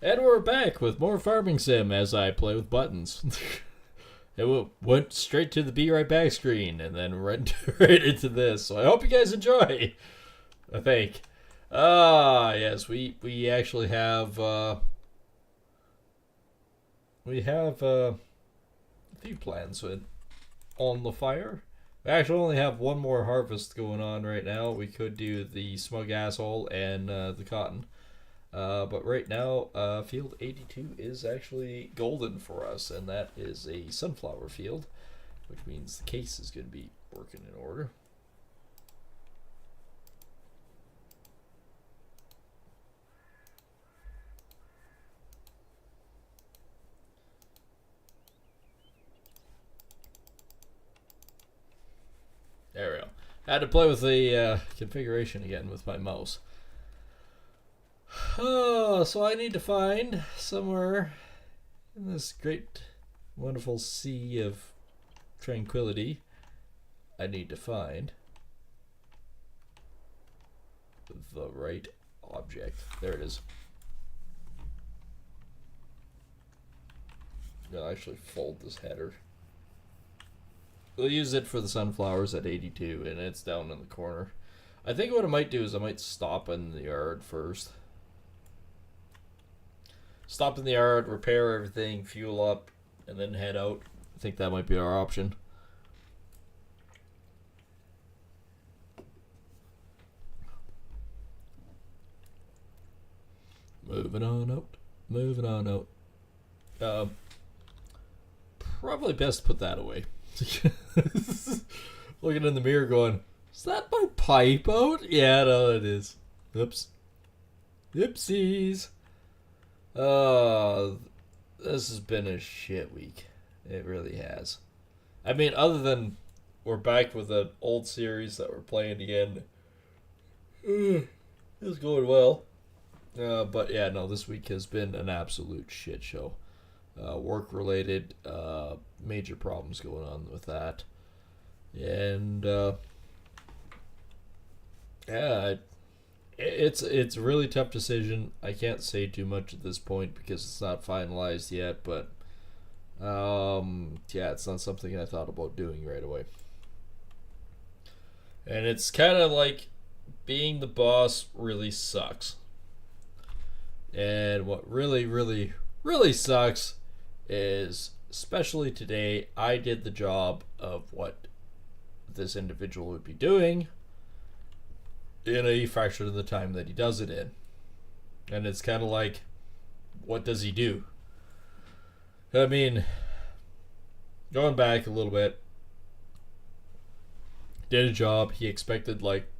And we're back with more Farming Sim as I play with buttons. It went straight to the Be Right Back screen and then right, right into this. So I hope you guys enjoy. I think. Yes, we actually have a few plans on the fire. We actually only have one more harvest going on right now. We could do the smug asshole and the cotton. But right now, field 82 is actually golden for us, and that is a sunflower field, which means the case is going to be working in order. There we go. I had to play with the configuration again with my mouse. Oh, so I need to find somewhere in this great, wonderful sea of tranquility. I need to find the right object. There it is. I'll actually fold this header. We'll use it for the sunflowers at 82, and it's down in the corner. I think what I might do is I might stop in the yard first. Stop in the yard, repair everything, fuel up, and then head out. I think that might be our option. Moving on out. Moving on out. Probably best to put that away. Looking in the mirror going, is that my pipe out? Yeah, no, it is. Oops. Oopsies. This has been a shit week. It really has. I mean, other than we're back with an old series that we're playing again. It's going well. But yeah, no, this week has been an absolute shit show. Work related, major problems going on with that. And yeah, it's a really tough decision. I can't say too much at this point because it's not finalized yet, but yeah, it's not something I thought about doing right away. And it's kind of like being the boss really sucks. And what really, really, really sucks is, especially today, I did the job of what this individual would be doing in a fraction of the time that he does it in. And it's kind of like, what does he do? I mean, going back a little bit, did a job, he expected like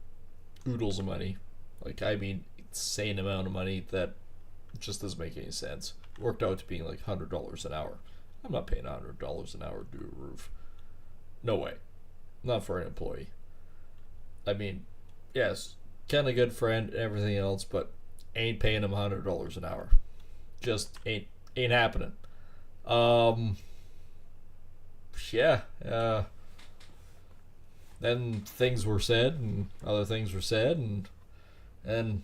oodles of money. Like, I mean, insane amount of money that just doesn't make any sense. It worked out to being like $100 an hour. I'm not paying $100 an hour to do a roof. No way. Not for an employee. I mean, yes, kind of good friend and everything else, but ain't paying him $100 an hour. Just ain't happening. Yeah. Then things were said and other things were said, and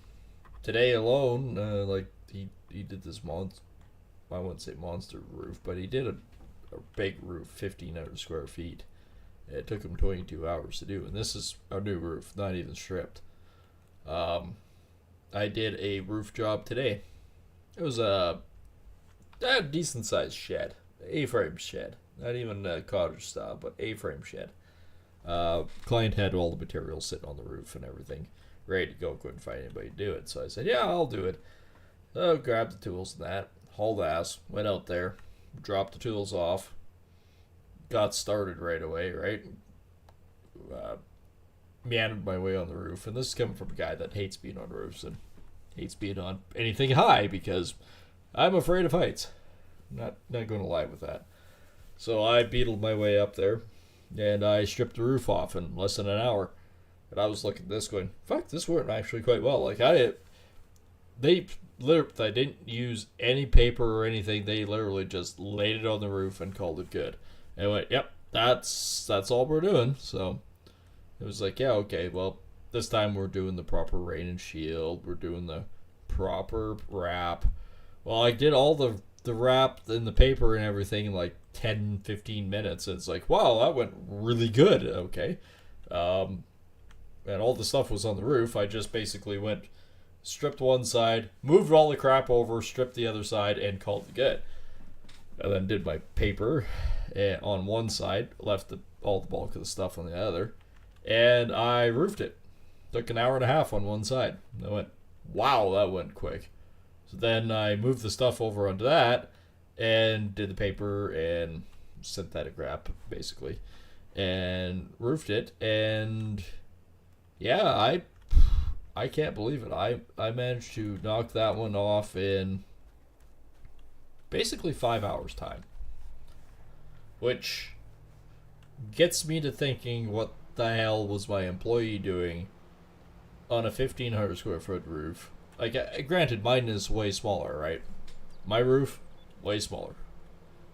today alone, like he did this monster. I wouldn't say monster roof, but he did a big roof, 1,500 square feet. It took him 22 hours to do, and this is a new roof, not even stripped. I did a roof job today. It was a decent sized shed, A-frame shed, not even a cottage style, but A-frame shed. Client had all the materials sitting on the roof and everything, ready to go. Couldn't find anybody to do it, so I said, "Yeah, I'll do it." So grabbed the tools and that, hauled ass, went out there, dropped the tools off, got started right away. Right, meandered my way on the roof, and this is coming from a guy that hates being on roofs and hates being on anything high because I'm afraid of heights. Not going to lie with that. So I beetled my way up there, and I stripped the roof off in less than an hour. And I was looking at this going, fuck, this worked actually quite well. Like, they didn't use any paper or anything. They literally just laid it on the roof and called it good. And I went, yep, that's all we're doing. So it was like, yeah, okay, well, this time we're doing the proper rain and shield. We're doing the proper wrap. Well, I did all the wrap and the paper and everything in like 10, 15 minutes. It's like, wow, that went really good. Okay. Um, and all the stuff was on the roof. I just basically went, stripped one side, moved all the crap over, stripped the other side, and called it good. And then did my paper on one side, left all the bulk of the stuff on the other, and I roofed it. Took an hour and a half on one side. I went, wow, that went quick. So then I moved the stuff over onto that and did the paper and synthetic wrap, basically, and roofed it. And yeah, I can't believe it. I managed to knock that one off in basically 5 hours time, which gets me to thinking, what the hell was my employee doing on a 1,500 square foot roof? Like, granted, mine is way smaller, right? My roof, way smaller.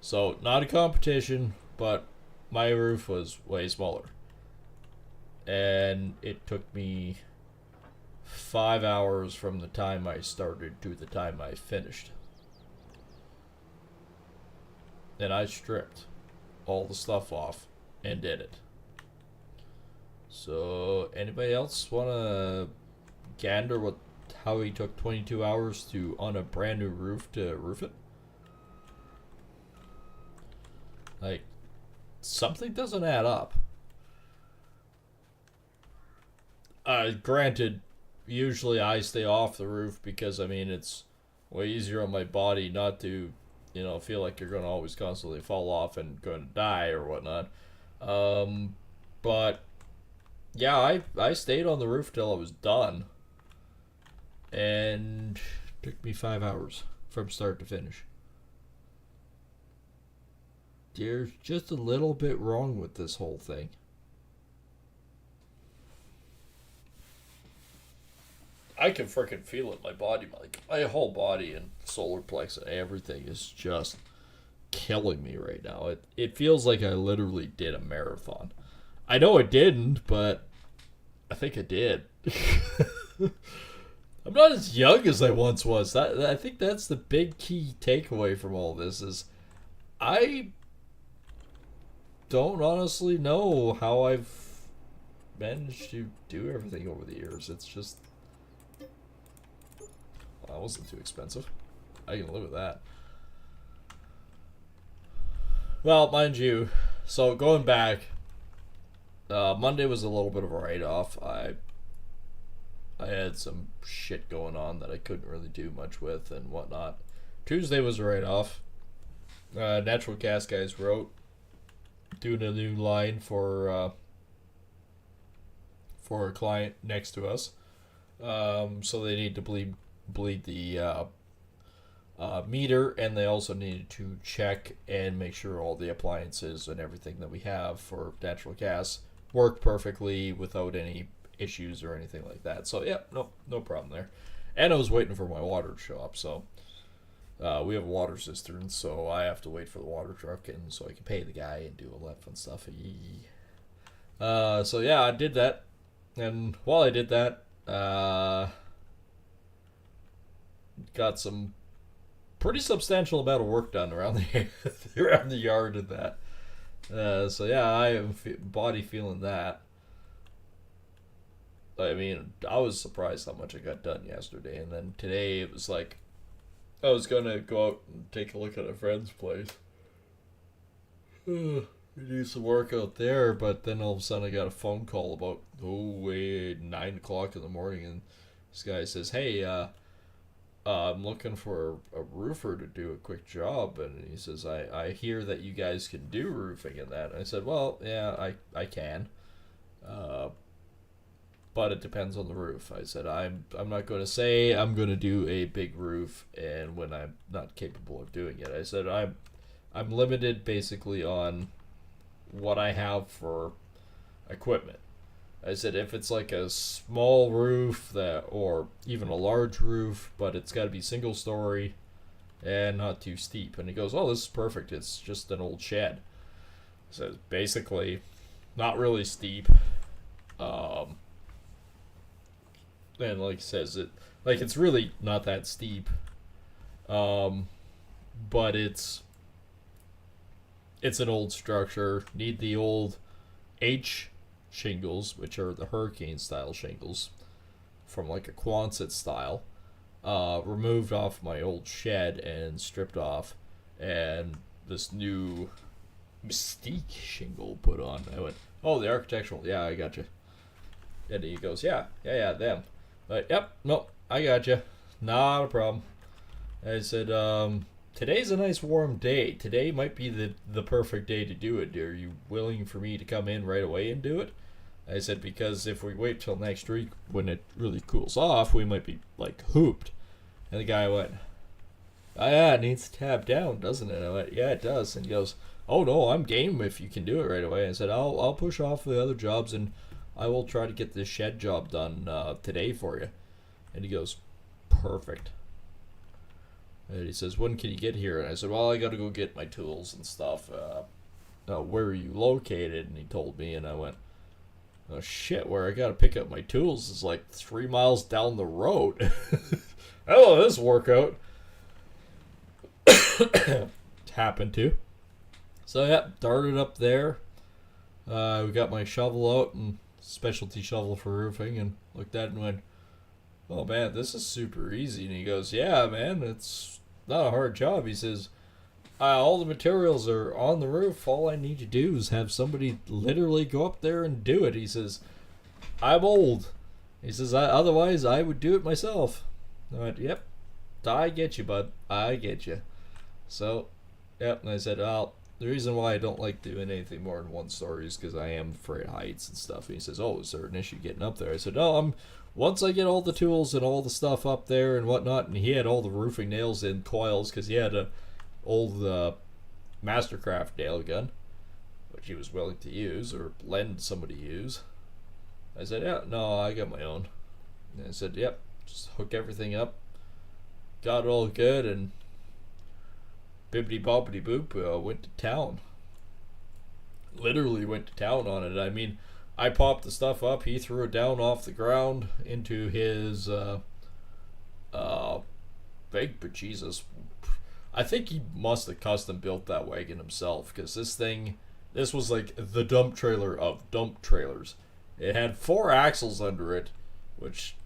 So, not a competition, but my roof was way smaller. And it took me 5 hours from the time I started to the time I finished. And I stripped all the stuff off and did it. So, anybody else want to gander how he took 22 hours to on a brand new roof to roof it? Like, something doesn't add up. Granted, usually I stay off the roof because, I mean, it's way easier on my body not to, feel like you're going to always constantly fall off and going to die or whatnot. But yeah, I stayed on the roof till I was done, and it took me 5 hours from start to finish. There's just a little bit wrong with this whole thing. I can freaking feel it in my body. Like, my whole body and solar plex and everything is just killing me right now. It feels like I literally did a marathon. I know it didn't, but I think it did. I'm not as young as I once was. I think that's the big key takeaway from all this is I don't honestly know how I've managed to do everything over the years. It's just, well, that wasn't too expensive. I can live with that. Well, mind you, so going back, Monday was a little bit of a write-off. I had some shit going on that I couldn't really do much with and whatnot. Tuesday was a write-off. Natural Gas guys wrote doing a new line for a client next to us. So they need to bleed the meter, and they also needed to check and make sure all the appliances and everything that we have for natural gas work perfectly without any issues or anything like that. So yeah, no problem there. And I was waiting for my water to show up, so we have a water cistern, so I have to wait for the water truck, and so I can pay the guy and do all that fun stuff. So yeah, I did that, and while I did that, got some pretty substantial amount of work done around the around the yard and that. So yeah, I am body feeling that. I mean, I was surprised how much I got done yesterday, and then today it was like I was gonna go out and take a look at a friend's place. We do some work out there, but then all of a sudden I got a phone call about 9 o'clock in the morning, and this guy says, "Hey, I'm looking for a roofer to do a quick job," and he says, I hear that you guys can do roofing and that." And I said, "Well, yeah, I can, but it depends on the roof." I said, I'm not going to say I'm going to do a big roof and when I'm not capable of doing it. I said I'm limited basically on what I have for equipment. I said, if it's like a small roof or even a large roof, but it's got to be single story and not too steep. And he goes, "Oh, this is perfect. It's just an old shed." So it's basically not really steep. And like he says, it's really not that steep. Um, but it's an old structure. Need the old H shingles, which are the hurricane style shingles from like a Quonset style, removed off my old shed and stripped off, and this new Mystique shingle put on. I went, oh, the architectural, yeah, I got you. And he goes, yeah, them. But yep, nope, I got you, not a problem. I said, today's a nice warm day. Today might be the perfect day to do it. Are you willing for me to come in right away and do it? I said, because if we wait till next week when it really cools off, we might be, like, hooped. And the guy went, oh, yeah, it needs to tap down, doesn't it? I went, yeah, it does. And he goes, oh, no, I'm game if you can do it right away. I said, I'll push off the other jobs, and I will try to get this shed job done today for you. And he goes, perfect. And he says, when can you get here? And I said, well, I got to go get my tools and stuff. Where are you located? And he told me, and I went, oh, shit, where I got to pick up my tools is like 3 miles down the road. Oh, this workout. Happened to. So, yeah, darted up there. We got my shovel out, and specialty shovel for roofing, and looked at it and went, oh, man, this is super easy. And he goes, yeah, man, it's not a hard job. He says, all the materials are on the roof. All I need to do is have somebody literally go up there and do it. He says, I'm old. He says, otherwise I would do it myself. I went, yep, I get you, bud. I get you. So, yep, and I said, well, the reason why I don't like doing anything more than one story is because I am afraid of heights and stuff. And he says, oh, is there an issue getting up there? I said, no, once I get all the tools and all the stuff up there and whatnot, and he had all the roofing nails in coils because he had a old Mastercraft nail gun, which he was willing to use or lend somebody use. I said, yeah, no, I got my own. And I said, yep, just hook everything up. Got it all good, and bibbity boppity boop, went to town. Literally went to town on it. I mean, I popped the stuff up, he threw it down off the ground into his big, but Jesus, I think he must have custom built that wagon himself, because this was like the dump trailer of dump trailers. It had 4 axles under it, which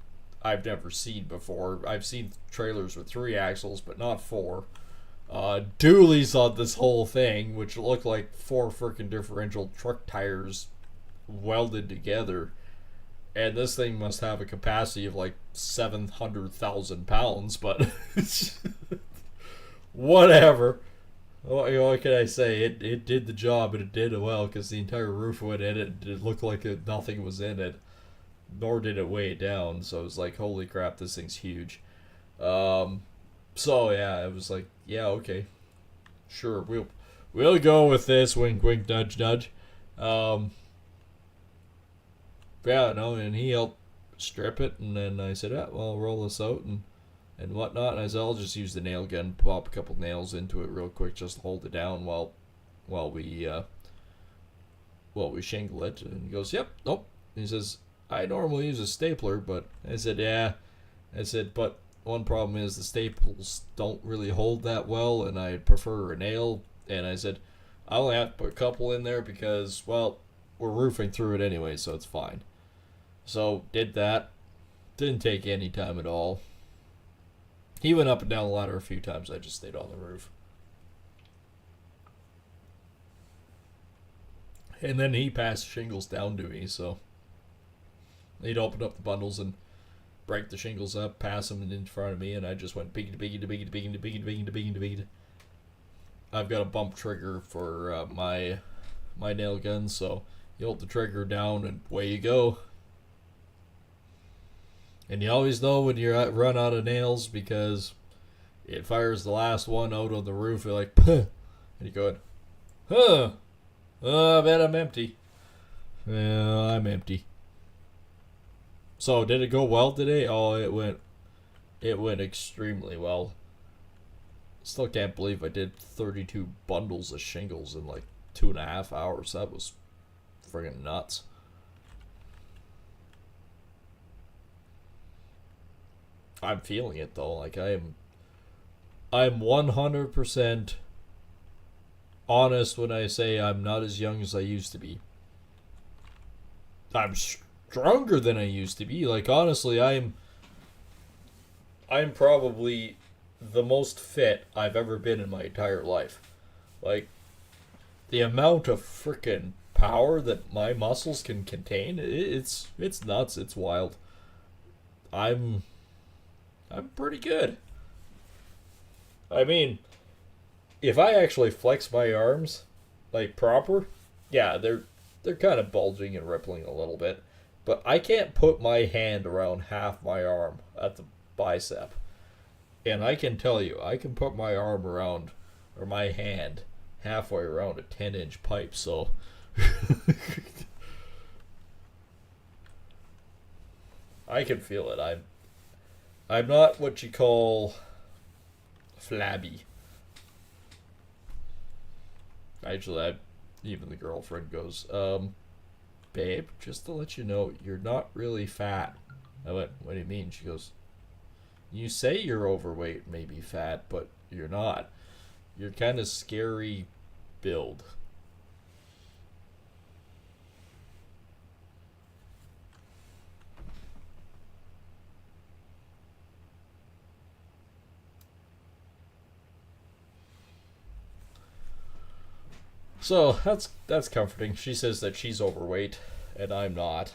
I've never seen before. I've seen trailers with 3 axles, but not 4. Dualies on this whole thing, which looked like 4 freaking differential truck tires welded together. And this thing must have a capacity of like 700,000 pounds, but whatever. What can I say? It did the job, and it did it well, because the entire roof went in it. It looked like nothing was in it, nor did it weigh it down. So it was like, holy crap, this thing's huge. So yeah, it was like, yeah, okay, sure, we'll go with this. Wink, wink, nudge, nudge. Yeah, no, and he helped strip it, and then I said, yeah, well, I'll roll this out and whatnot. And I said, I'll just use the nail gun, pop a couple nails into it real quick, just to hold it down while we shingle it. And he goes, yep, nope. He says, I normally use a stapler, but I said, yeah. I said, but one problem is the staples don't really hold that well, and I prefer a nail. And I said, I only have to put a couple in there because, well, we're roofing through it anyway, so it's fine. So did that. Didn't take any time at all. He went up and down the ladder a few times. I just stayed on the roof. And then he passed shingles down to me, so he'd open up the bundles and break the shingles up, pass them in front of me, and I just went big to big to big to big to big to big to big to big. I've got a bump trigger for my nail gun, so you hold the trigger down and away you go. And you always know when you run out of nails, because it fires the last one out on the roof. You're like, puh, and you go, I bet I'm empty. Yeah, I'm empty. So did it go well today? Oh, it went extremely well. Still can't believe I did 32 bundles of shingles in like 2.5 hours. That was friggin' nuts. I'm feeling it though. Like I'm 100% honest when I say I'm not as young as I used to be. I'm stronger than I used to be. Like honestly, I'm probably the most fit I've ever been in my entire life. Like the amount of freaking power that my muscles can contain, it's nuts. It's wild. I'm I'm pretty good. I mean, if I actually flex my arms like proper, yeah, they're kind of bulging and rippling a little bit, but I can't put my hand around half my arm at the bicep. And I can tell you, I can put my arm around or my hand halfway around a 10-inch pipe, so I can feel it. I'm not what you call flabby. Actually, even the girlfriend goes, babe, just to let you know, you're not really fat. I went, what do you mean? She goes, you say you're overweight, maybe fat, but you're not. You're kind of scary build. So that's comforting. She says that she's overweight and I'm not.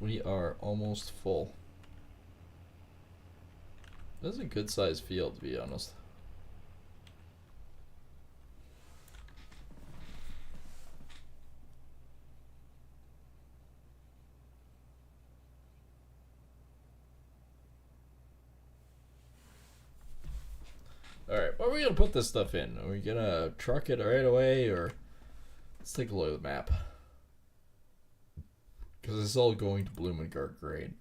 We are almost full. This is a good sized field, to be honest. Alright, where are we going to put this stuff in? Are we going to truck it right away, or... Let's take a look at the map. Because it's all going to Blumengard grade.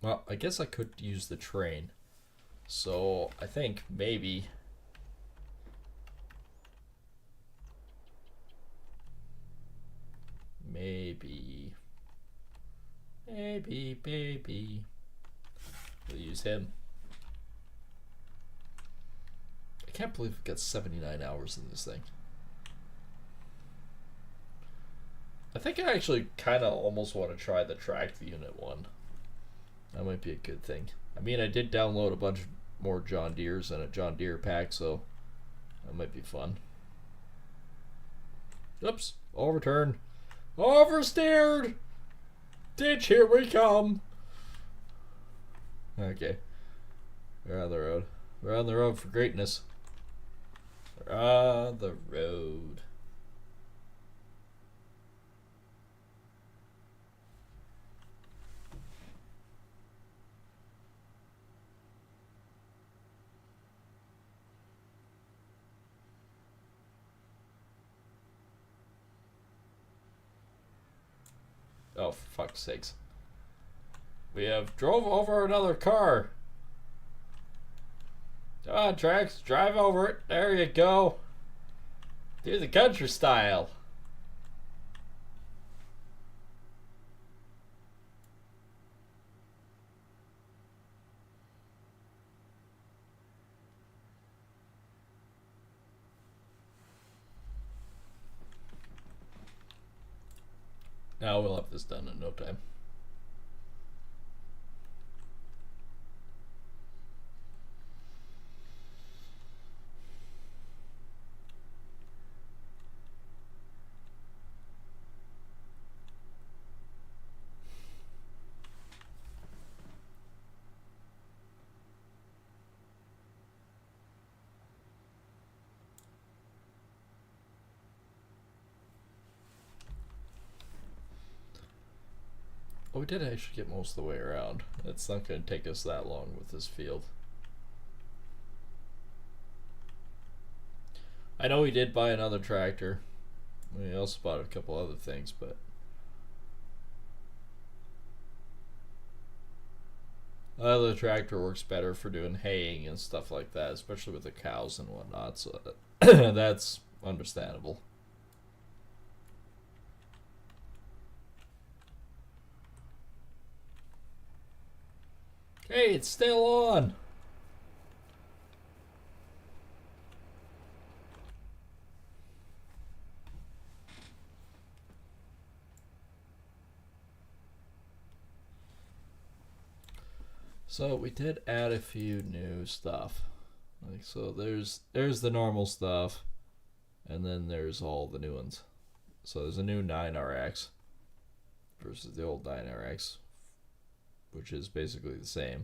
Well, I guess I could use the train. So, I think maybe... Maybe... We'll use him. I can't believe we've got 79 hours in this thing. I think I actually kind of almost want to try the tracked unit one. That might be a good thing. I mean, I did download a bunch more John Deeres and a John Deere pack, so that might be fun. Oops, overturn. Oversteered! Ditch, here we come! Okay. We're on the road. We're on the road for greatness. We're on the road. Oh, for fuck's sakes. We have drove over another car. Come on, Trax, drive over it. There you go. Do the country style. Now we'll have this done in no time. Oh, we did actually get most of the way around. It's not going to take us that long with this field. I know we did buy another tractor. We also bought a couple other things, but... The tractor works better for doing haying and stuff like that, especially with the cows and whatnot, so that's understandable. Hey, it's still on! So we did add a few new stuff. Like, so there's the normal stuff, and then there's all the new ones. So there's a new 9RX versus the old 9RX, which is basically the same.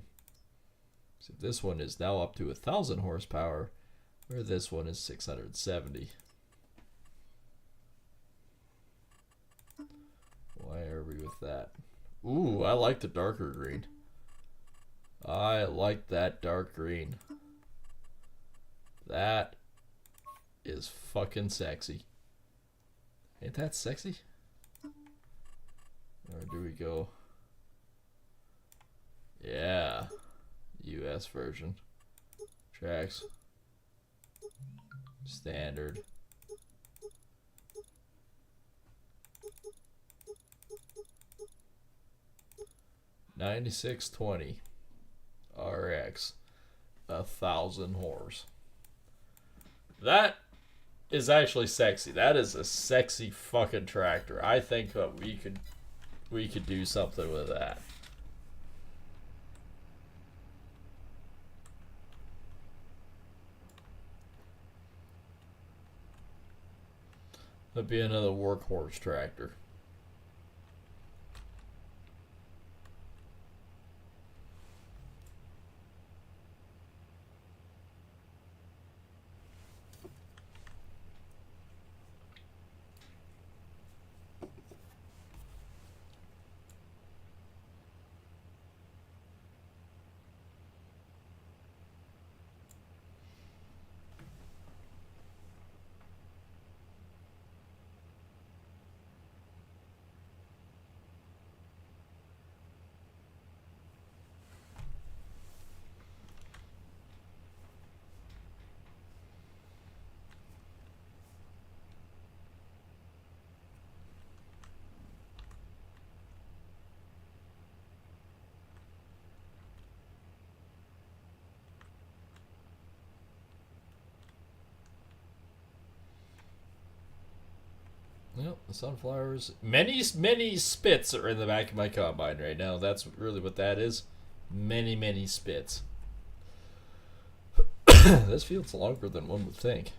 So this one is now up to 1,000 horsepower, where this one is 670. Why are we with that? Ooh, I like the darker green. I like that dark green. That is fucking sexy. Ain't that sexy? Or do we go? Yeah. US version. Tracks. Standard. $96.20 RX, 1,000 horse. That is actually sexy. That is a sexy fucking tractor. I think we could do something with that. That'd be another workhorse tractor. Yep, the sunflowers. Many spits are in the back of my combine right now. That's really what that is. Many spits. This field's longer than one would think.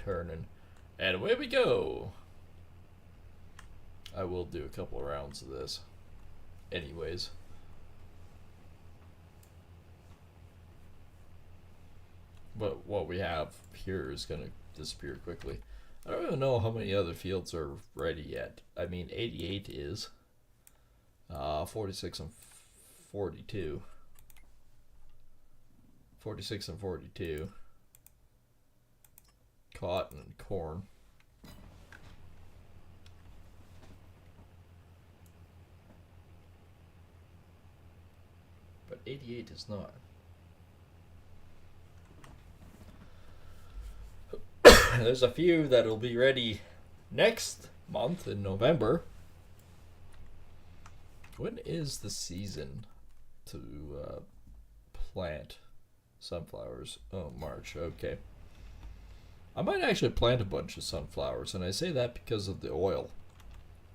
Turning, and away we go. I will do a couple of rounds of this anyways. But what we have here is going to disappear quickly. I don't even know how many other fields are ready yet. I mean, 88 is. 46 and 42. 46 and 42. Cotton and corn. But 88 is not. There's a few that'll be ready next month in November. When is the season to plant sunflowers? Oh, March. Okay. I might actually plant a bunch of sunflowers, and I say that because of the oil.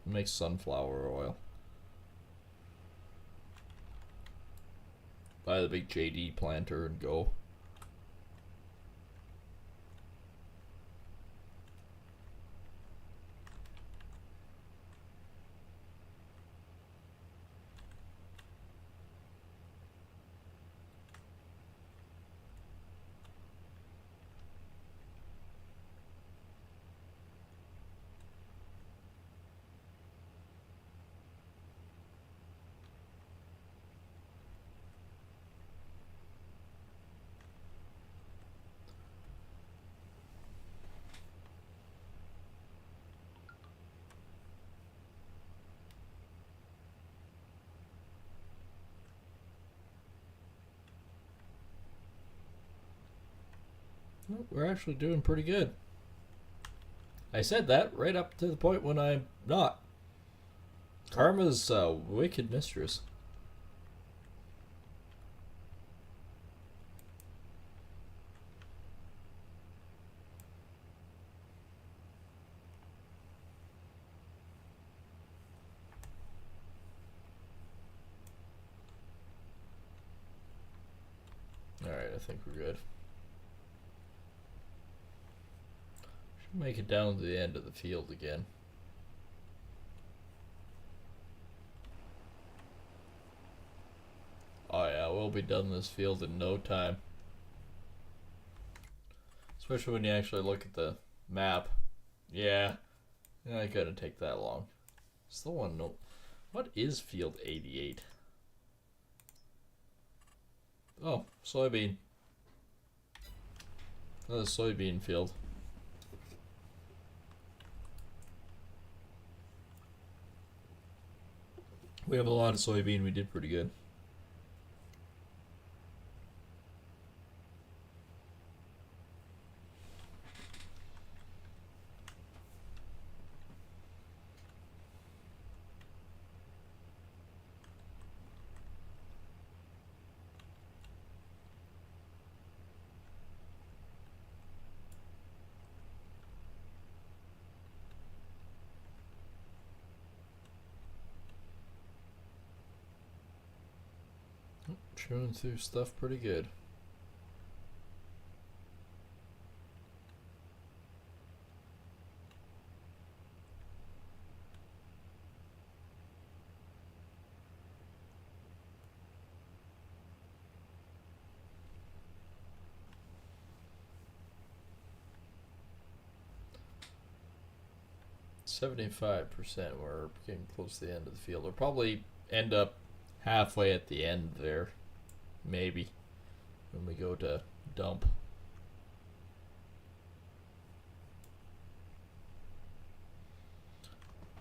It makes sunflower oil. Buy the big JD planter and go. Well, we're actually doing pretty good. I said that right up to the point when I'm not. Karma's a wicked mistress. Alright, I think we're good. Should make it down to the end of the field again. Oh yeah, we'll be done this field in no time. Especially when you actually look at the map. Yeah, it couldn't take that long. Still want to know, what is field 88? Oh, soybean. Another soybean field. We have a lot of soybean. We did pretty good. Chewing through stuff pretty good. %. We're getting close to the end of the field. We'll probably end up halfway at the end there. Maybe. When we go to dump.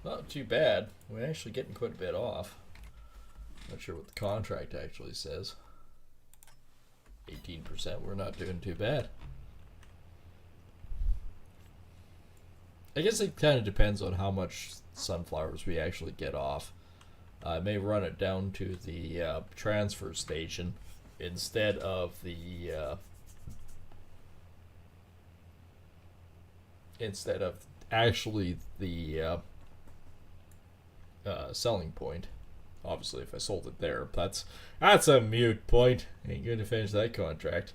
Not too bad. We're actually getting quite a bit off. Not sure what the contract actually says. 18%. We're not doing too bad. I guess it kind of depends on how much sunflowers we actually get off. I may run it down to the transfer station instead of the actually the selling point. Obviously, if I sold it there, that's a moot point. Ain't going to finish that contract.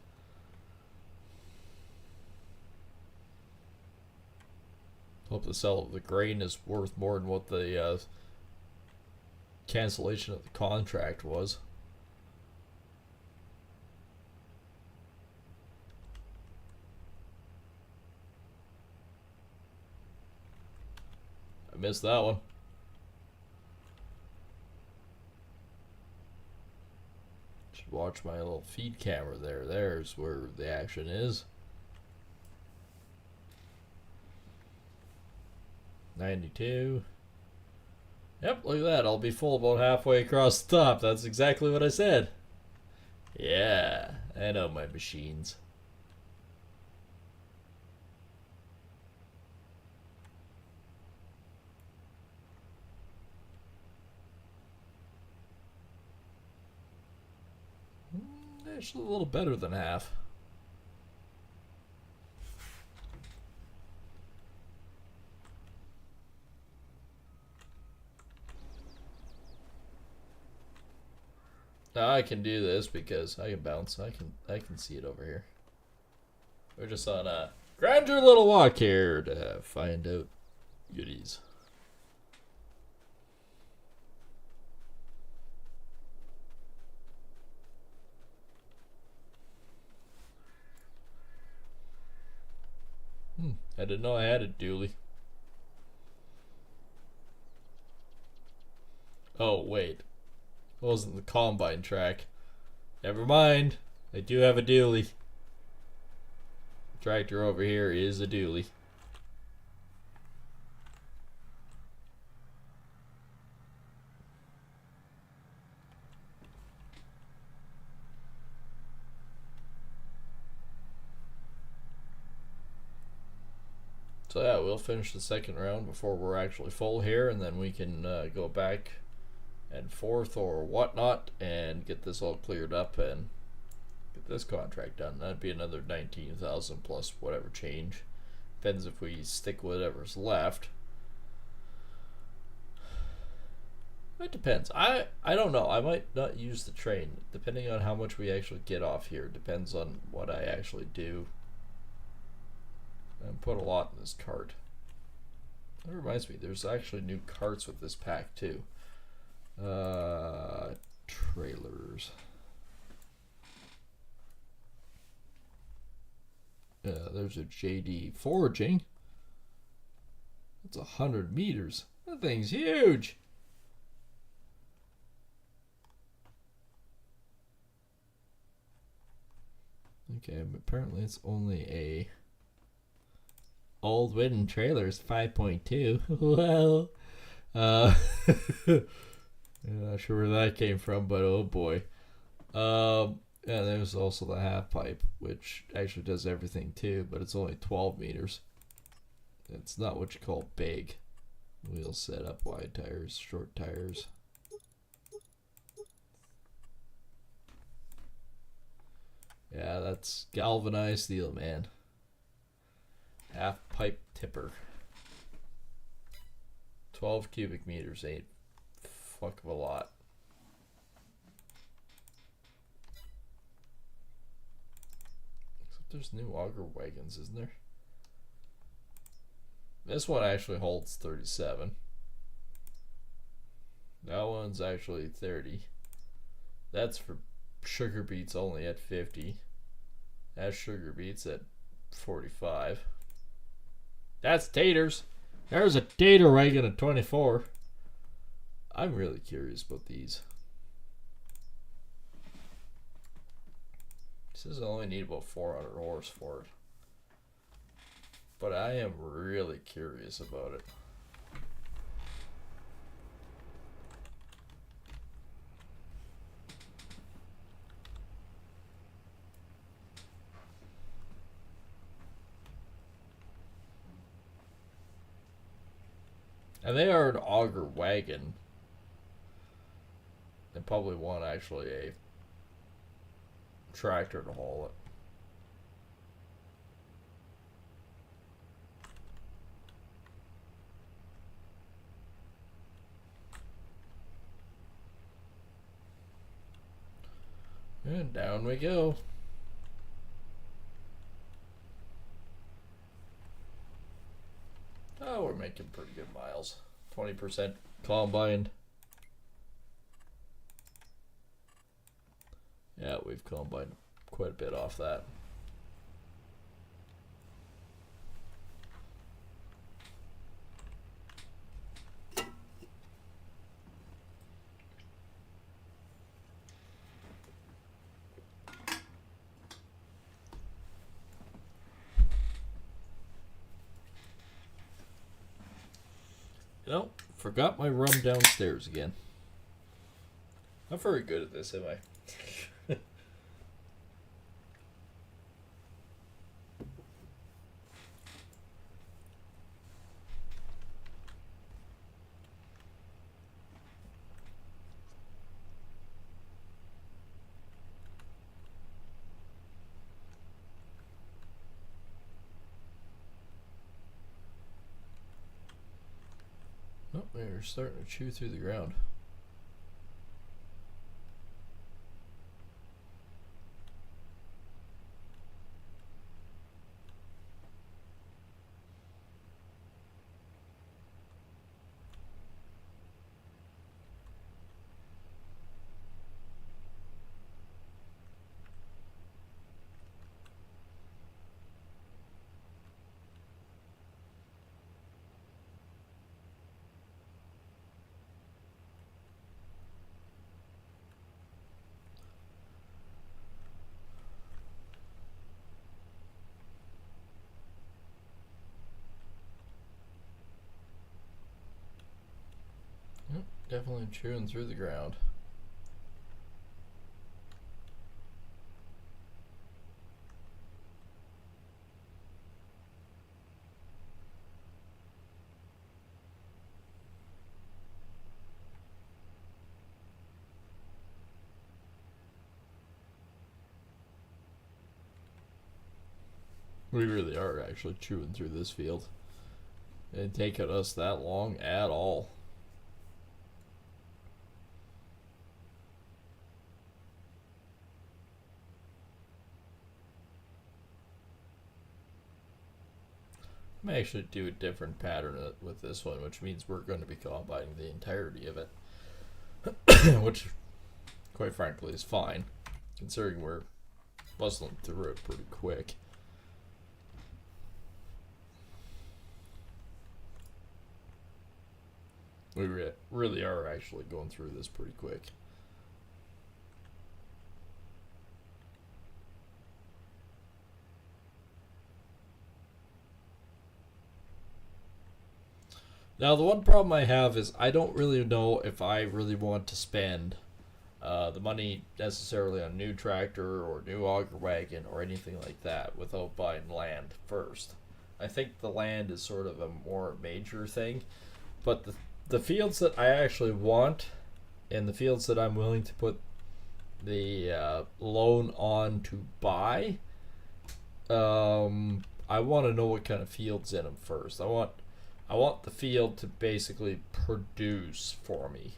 Hope the sale of the grain is worth more than what the cancellation of the contract was. I missed that one. Should watch my little feed camera there. There's where the action is. 92. Yep, look at that. I'll be full about halfway across the top. That's exactly what I said. Yeah, I know my machines. Actually, a little better than half. Now I can do this because I can bounce. I can see it over here. We're just on a grander little walk here to find out goodies. I didn't know I had a dually. Oh, wait. It wasn't the combine track. Never mind. I do have a dually. Tractor over here is a dually. So yeah, we'll finish the second round before we're actually full here, and then we can go back and forth or whatnot and get this all cleared up and get this contract done. That'd be another 19,000 plus whatever change. Depends if we stick with whatever's left. It depends. I don't know. I might not use the train, depending on how much we actually get off here. Depends on what I actually do. And put a lot in this cart. That reminds me, there's actually new carts with this pack too. Trailers. There's a JD foraging. That's 100 meters. That thing's huge. Okay, but apparently it's only a old wooden trailers 5.2. Well, I'm not sure where that came from, but oh boy. Yeah, there's also the half pipe, which actually does everything too, but it's only 12 meters. It's not what you call big. Wheel setup, wide tires, short tires. Yeah, that's galvanized steel, man. Half pipe tipper. 12 cubic meters ain't fuck of a lot. Except there's new auger wagons, isn't there? This one actually holds 37. That one's actually 30. That's for sugar beets only at 50. That's sugar beets at 45. That's taters. There's a tater wagon at 24. I'm really curious about these. It says I only need about 400 horse for it. But I am really curious about it. And they are an auger wagon. They probably want actually a tractor to haul it. And down we go. Oh, we're making pretty good miles. 20% combined. Yeah, we've combined quite a bit off that. You know, forgot my rum downstairs again. I'm very good at this, am I? Oh, they're starting to chew through the ground. Yep, definitely chewing through the ground. We really are actually chewing through this field. It didn't take us that long at all. I may actually do a different pattern with this one, which means we're going to be combining the entirety of it. Which, quite frankly, is fine, considering we're bustling through it pretty quick. We really are actually going through this pretty quick. Now, the one problem I have is I don't really know if I really want to spend the money necessarily on a new tractor or new auger wagon or anything like that without buying land first. I think the land is sort of a more major thing, but the fields that I actually want and the fields that I'm willing to put the loan on to buy, I want to know what kind of fields in them first. I want the field to basically produce for me,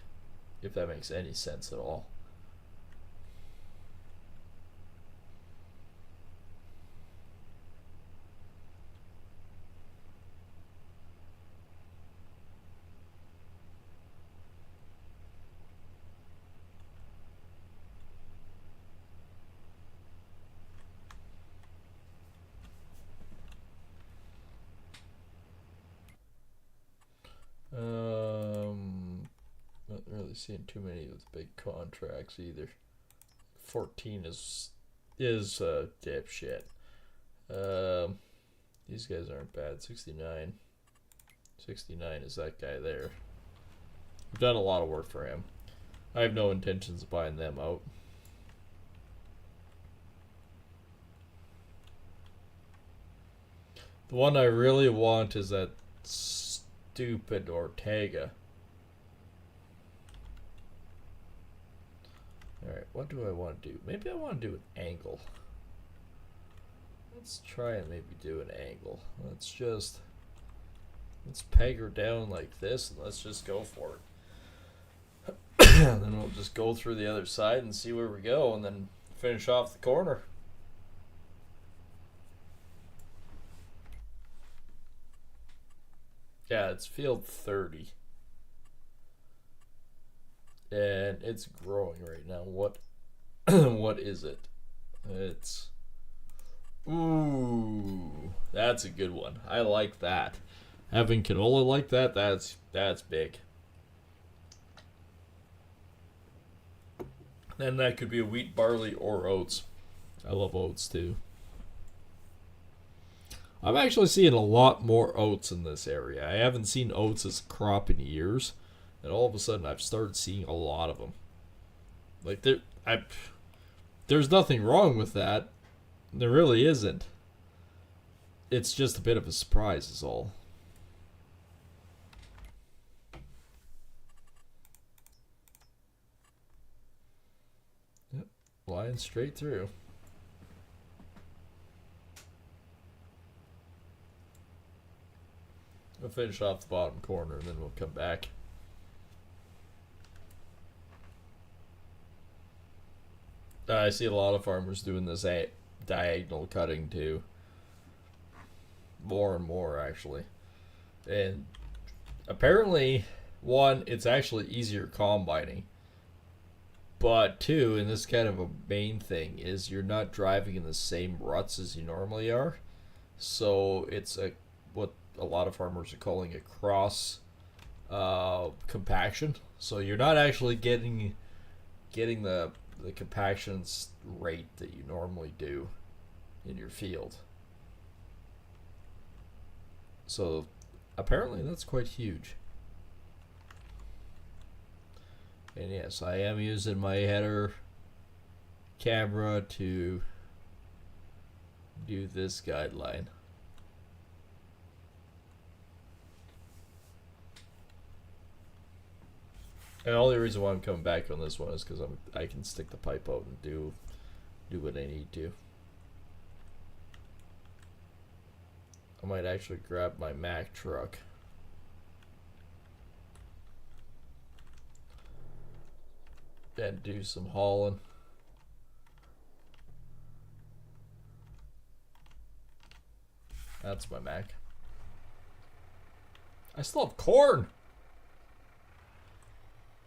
if that makes any sense at all. Not really seeing too many of the big contracts either. 14 is dipshit. These guys aren't bad. 69 is that guy there. We've done a lot of work for him. I have no intentions of buying them out. The one I really want is that stupid Ortega. Alright, what do I want to do? Maybe I want to do an angle. Let's try and maybe do an angle. Let's peg her down like this and let's just go for it. And then we'll just go through the other side and see where we go and then finish off the corner. Yeah, it's field 30. And it's growing right now. What what is it? It's ooh, that's a good one. I like that. Having canola like that, that's big. Then that could be a wheat, barley, or oats. I love oats too. I'm actually seeing a lot more oats in this area. I haven't seen oats as a crop in years. And all of a sudden, I've started seeing a lot of them. Like there's nothing wrong with that. There really isn't. It's just a bit of a surprise, is all. Yep, flying straight through. We'll finish off the bottom corner, and then we'll come back. I see a lot of farmers doing this diagonal cutting too. More and more, actually. And apparently, one, it's actually easier combining. But two, and this is kind of a main thing, is you're not driving in the same ruts as you normally are. So it's what a lot of farmers are calling a cross compaction. So you're not actually getting the compaction rate that you normally do in your field. So apparently that's quite huge. And yes, I am using my header camera to do this guideline. And the only reason why I'm coming back on this one is because I can stick the pipe out and do what I need to. I might actually grab my Mack truck. And do some hauling. That's my Mack. I still have corn.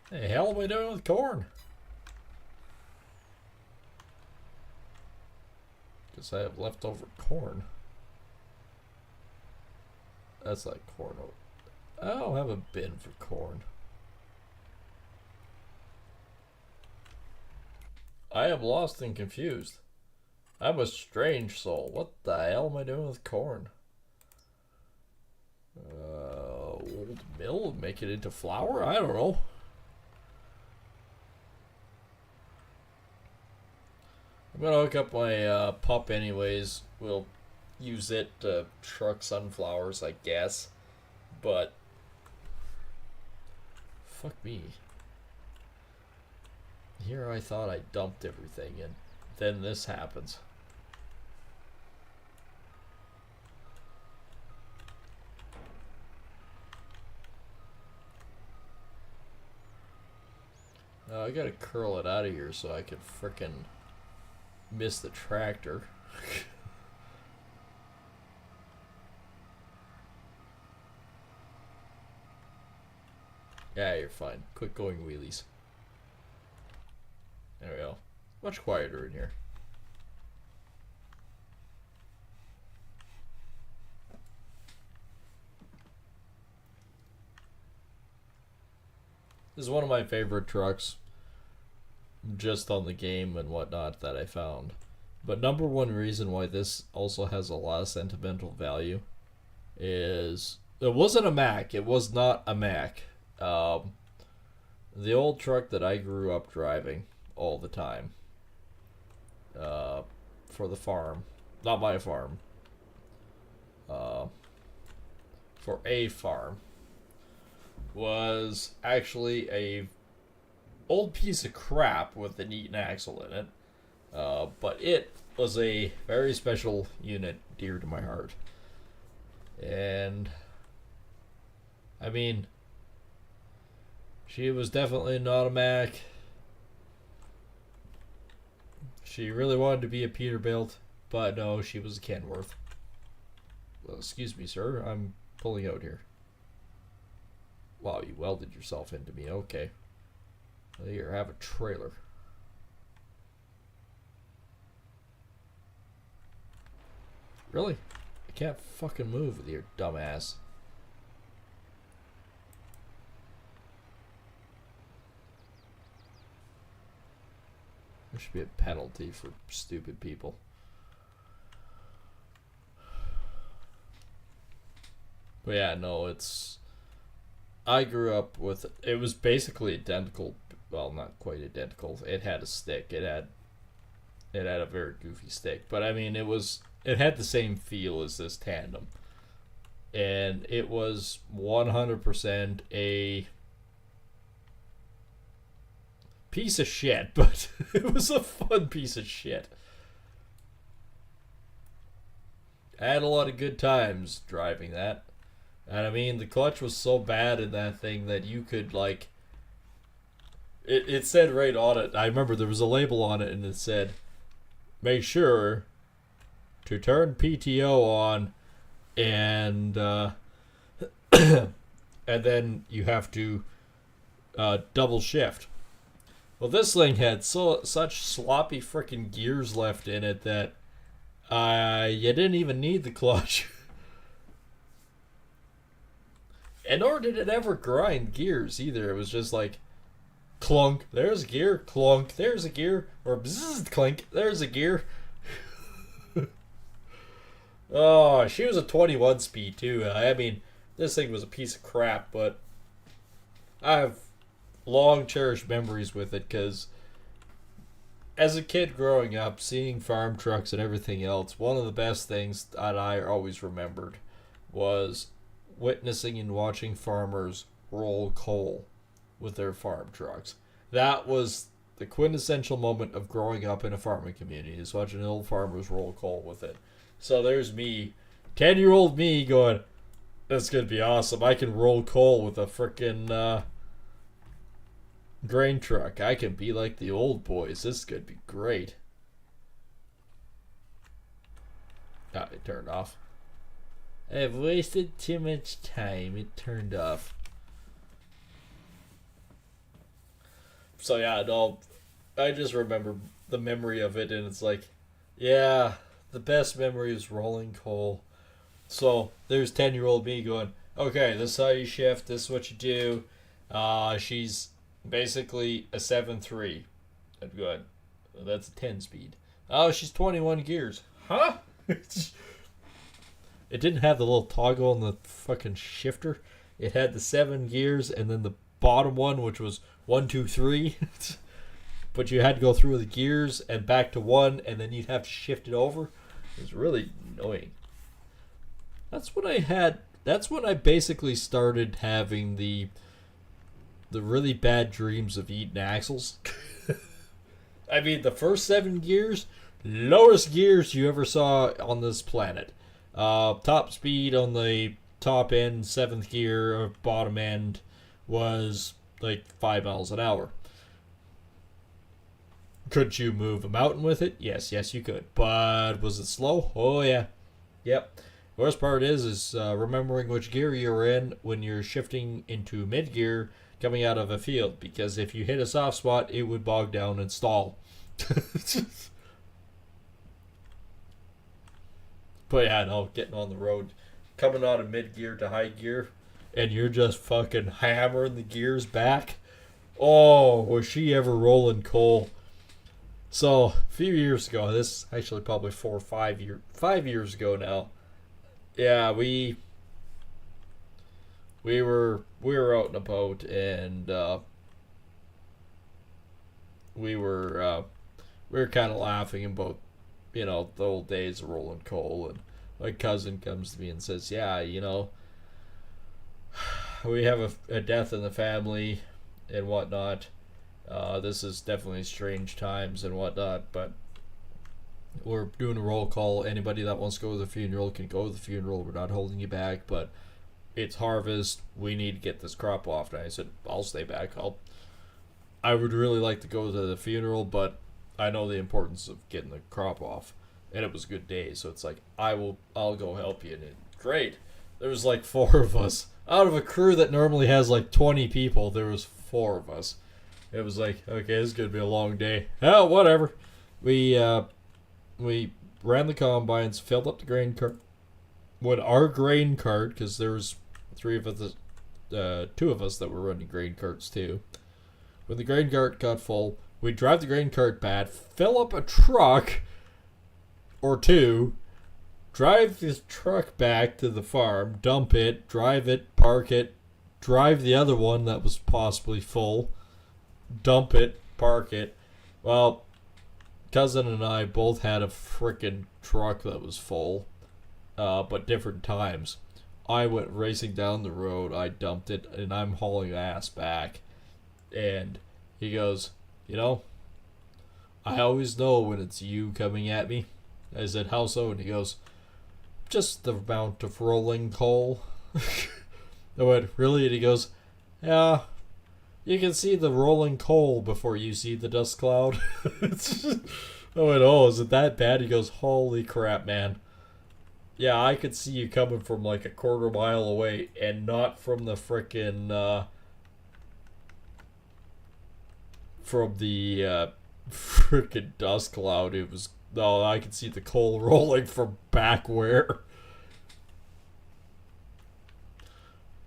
The hell am I doing with corn? Because I have leftover corn. That's like corn. I don't have a bin for corn. I am lost and confused. I'm a strange soul. What the hell am I doing with corn? Old mill, make it into flour? I don't know. I'm gonna hook up my pup anyways. We'll use it to truck sunflowers, I guess. But fuck me. Here I thought I dumped everything and then this happens. I gotta curl it out of here so I can frickin' miss the tractor. Yeah, you're fine. Quit going wheelies. There we go. Much quieter in here. This is one of my favorite trucks, just on the game and whatnot, that I found. But number one reason why this also has a lot of sentimental value is it wasn't a Mack. It was not a Mack. The old truck that I grew up driving all the time for the farm, not my farm, for a farm, was actually a old piece of crap with an Eaton axle in it, but it was a very special unit, dear to my heart. And I mean, she was definitely not a Mack. She really wanted to be a Peterbilt, but no, she was a Kenworth. Well, excuse me, sir, I'm pulling out here. Wow, you welded yourself into me. Okay. Well, here, have a trailer. Really? I can't fucking move with your dumb ass. There should be a penalty for stupid people. But yeah, no, it's... I grew up with... It was basically identical. Well, not quite identical. It had a stick. It had a very goofy stick. But I mean, it had the same feel as this tandem. And it was 100% a piece of shit, but it was a fun piece of shit. I had a lot of good times driving that. And I mean, the clutch was so bad in that thing that you could, like... It said right on it, I remember there was a label on it and it said, make sure to turn PTO on and and then you have to double shift. Well, this thing had such sloppy freaking gears left in it that you didn't even need the clutch. And nor did it ever grind gears either. It was just like, clunk, there's a gear, clunk, there's a gear, or bzzz, clink, there's a gear. Oh, she was a 21 speed too. I mean, this thing was a piece of crap, but I have long cherished memories with it because as a kid growing up, seeing farm trucks and everything else, one of the best things that I always remembered was witnessing and watching farmers roll coal with their farm trucks. That was the quintessential moment of growing up in a farming community, is watching old farmers roll coal with it. So there's me 10-year-old me going, that's gonna be awesome. I can roll coal with a frickin' grain truck. I can be like the old boys. This could be great. Ah, it turned off. I've wasted too much time. It turned off. So yeah, no, I just remember the memory of it, and it's like, yeah, the best memory is rolling coal. So there's 10-year-old me going, okay, this is how you shift. This is what you do. She's basically a 7.3. I'm going, well, that's a 10 speed. Oh, she's 21 gears. Huh? It didn't have the little toggle on the fucking shifter. It had the 7 gears and then the bottom one, which was 1, 2, 3. But you had to go through the gears and back to 1, and then you'd have to shift it over. It was really annoying. That's when I had. That's when I basically started having the really bad dreams of eating axles. I mean, the first 7 gears, lowest gears you ever saw on this planet. Top speed on the top end, 7th gear, or bottom end, was like 5 miles an hour. Could you move a mountain with it? Yes, you could. But was it slow? Oh yeah. Yep. The worst part is remembering which gear you're in when you're shifting into mid gear coming out of a field, because if you hit a soft spot, it would bog down and stall. But yeah, no, getting on the road, coming out of mid gear to high gear, and you're just fucking hammering the gears back. Oh, was she ever rolling coal? So a few years ago, this actually probably 4 or 5 years ago now. Yeah, we were out in a boat, and we were kind of laughing about, the old days of rolling coal, and my cousin comes to me and says, yeah, we have a death in the family and whatnot. This is definitely strange times and whatnot, but we're doing a roll call. Anybody that wants to go to the funeral can go to the funeral. We're not holding you back, but it's harvest. We need to get this crop off. And I said, I'll stay back. I would really like to go to the funeral, but I know the importance of getting the crop off. And it was a good day, so it's like, I'll go help you. And great. There was like 4 of us. Out of a crew that normally has like 20 people, there was 4 of us. It was like, okay, this is going to be a long day. Hell, whatever. We ran the combines, filled up the grain cart. When our grain cart, because there was 3 of us, 2 of us that were running grain carts too. When the grain cart got full, we'd drive the grain cart back, fill up a truck or 2, drive this truck back to the farm, dump it, drive it, park it, drive the other one that was possibly full, dump it, park it. Well, cousin and I both had a frickin' truck that was full, but different times. I went racing down the road, I dumped it, and I'm hauling ass back. And he goes, I always know when it's you coming at me. I said, how so? And he goes, just the amount of rolling coal. I went, really? And he goes, yeah, you can see the rolling coal before you see the dust cloud. I went, oh, is it that bad? He goes, holy crap, man. Yeah, I could see you coming from like a quarter mile away, and not from the frickin' from the frickin' dust cloud. It was, no, I could see the coal rolling from back where.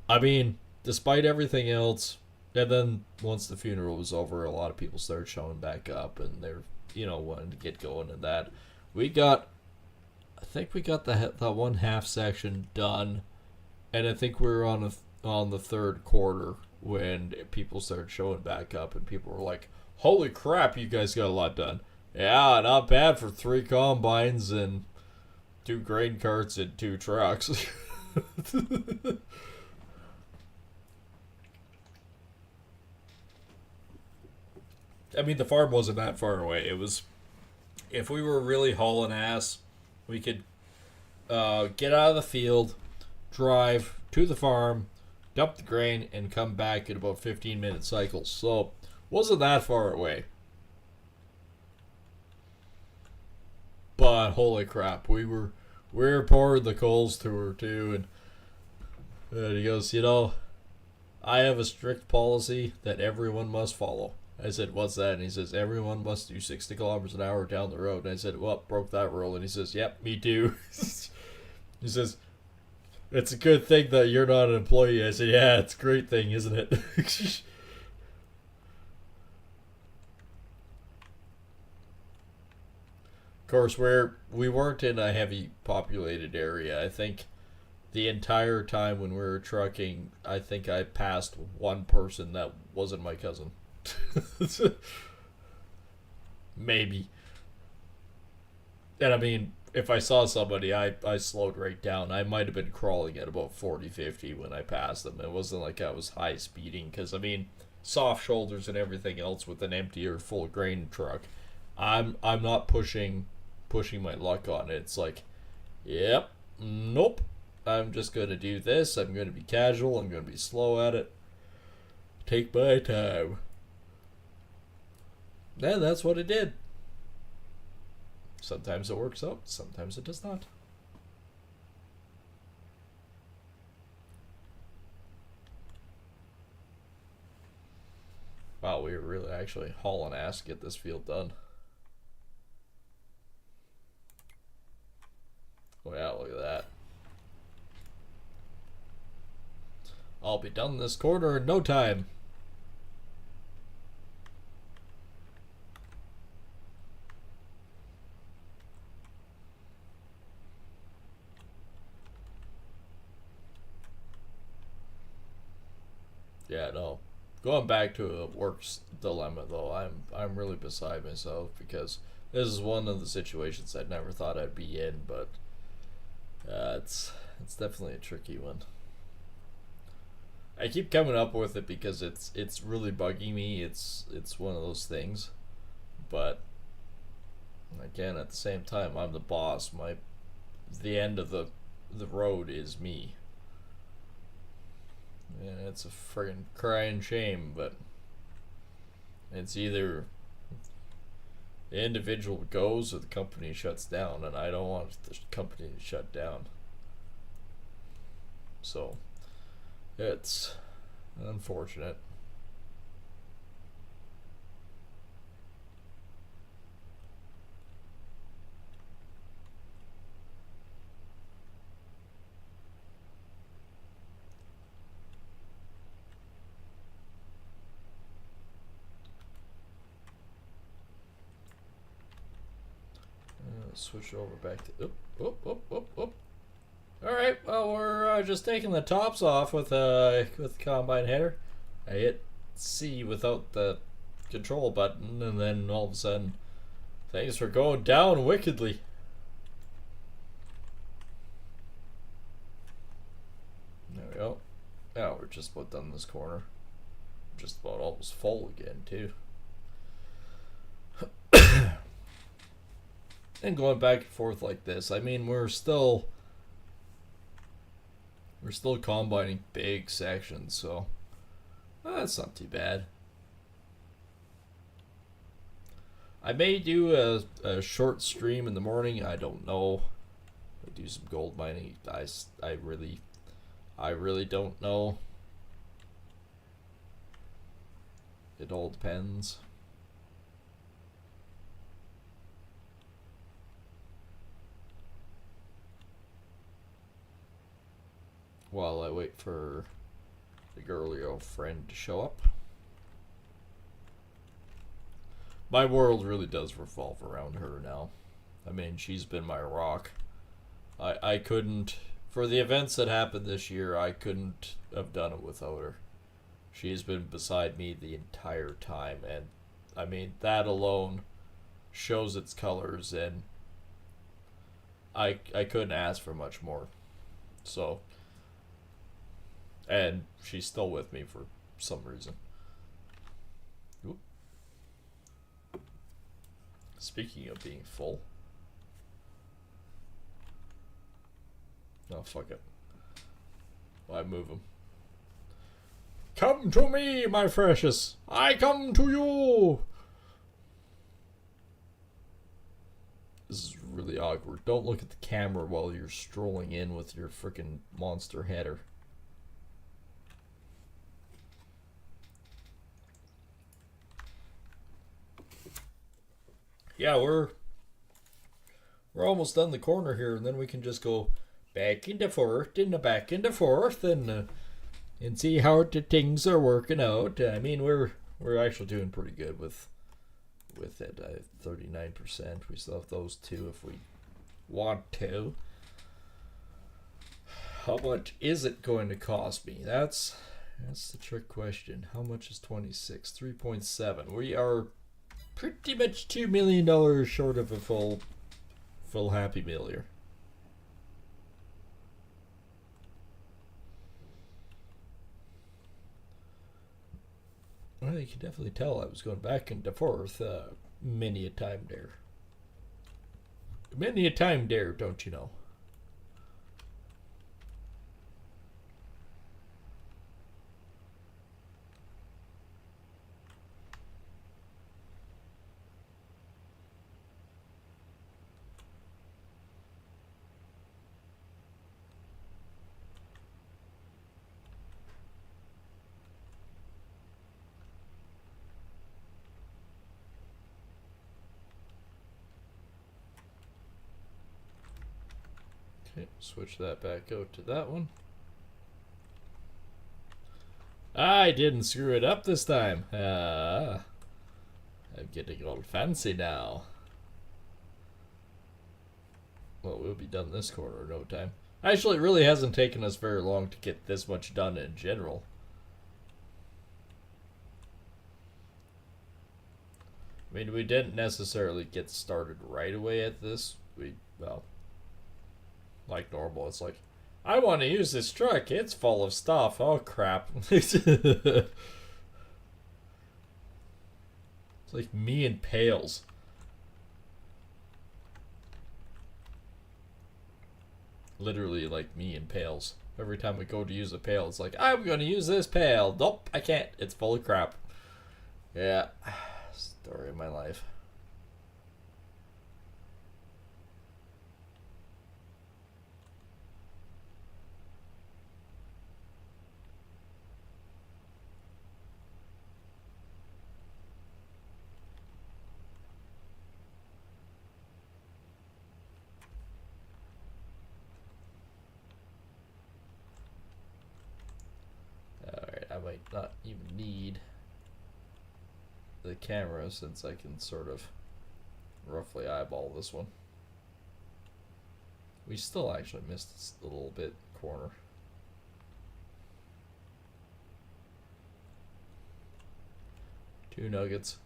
I mean, despite everything else, and then once the funeral was over, a lot of people started showing back up, and they're, wanting to get going and that. I think we got that one half section done, and I think we were on the 3rd quarter when people started showing back up, and people were like, holy crap, you guys got a lot done. Yeah, not bad for 3 combines and 2 grain carts and 2 trucks. I mean, the farm wasn't that far away. It was, if we were really hauling ass, we could get out of the field, drive to the farm, dump the grain, and come back in about 15-minute cycles. So, wasn't that far away. But holy crap, we were pouring the coals to her too, and he goes, I have a strict policy that everyone must follow. I said, what's that? And he says, everyone must do 60 kilometers an hour down the road. And I said, well, broke that rule. And he says, yep, me too. He says, it's a good thing that you're not an employee. I said, yeah, it's a great thing, isn't it? Of course, we weren't in a heavy populated area. I think the entire time when we were trucking, I think I passed one person that wasn't my cousin. Maybe. And I mean, if I saw somebody, I slowed right down. I might have been crawling at about 40, 50 when I passed them. It wasn't like I was high speeding, because I mean, soft shoulders and everything else with an empty or full grain truck. I'm not pushing my luck on it. It's like, yep, nope. I'm just gonna do this. I'm gonna be casual. I'm gonna be slow at it. Take my time. And that's what it did. Sometimes it works out, sometimes it does not. Wow, we were really actually hauling ass to get this field done. Oh yeah, look at that. I'll be done this quarter in no time. Yeah, no. Going back to a work's dilemma though, I'm really beside myself, because this is one of the situations I never thought I'd be in, but it's definitely a tricky one. I keep coming up with it because it's really bugging me. It's one of those things, but again, at the same time, I'm the boss. The end of the road is me. And it's a friggin' crying shame, but it's either the individual goes or the company shuts down, and I don't want the company to shut down. So it's unfortunate. Switch over back to All right, well, we're just taking the tops off with the combine header. I hit C without the control button, and then all of a sudden, things were going down wickedly. There we go. Now we're just about done this corner. Just about almost full again too. And going back and forth like this, I mean, we're still combining big sections, so that's not too bad. I may do a short stream in the morning. I don't know. I do some gold mining. I really don't know. It all depends. While I wait for the girly old friend to show up. My world really does revolve around her now. I mean, she's been my rock. I couldn't, for the events that happened this year, I couldn't have done it without her. She's been beside me the entire time, and I mean, that alone shows its colors, and I couldn't ask for much more. So, and she's still with me for some reason. Oop. Speaking of being full. Oh, fuck it. Why move him? Come to me, my precious. I come to you. This is really awkward. Don't look at the camera while you're strolling in with your frickin' monster header. Yeah, we're almost done the corner here, and then we can just go back into forth and back into forth and see how the things are working out. I mean, we're actually doing pretty good with it. 39%. We still have those two if we want to. How much is it going to cost me? That's the trick question. How much is 26? 3.7. We are pretty much $2 million short of a full Happy Meal here. Well, you can definitely tell I was going back and forth many a time there. Many a time there, don't you know? Okay, switch that back out to that one. I didn't screw it up this time. I'm getting all fancy now. Well, we'll be done this corner in no time. Actually, it really hasn't taken us very long to get this much done in general. I mean, we didn't necessarily get started right away at this. Well, like normal, it's like, I want to use this truck. It's full of stuff. Oh, crap. It's like me and pails. Literally like me and pails. Every time we go to use a pail, it's like, I'm going to use this pail. Nope, I can't. It's full of crap. Yeah. Story of my life. Alright, I might not even need the camera since I can sort of roughly eyeball this one. We still actually missed this little bit corner. Two nuggets.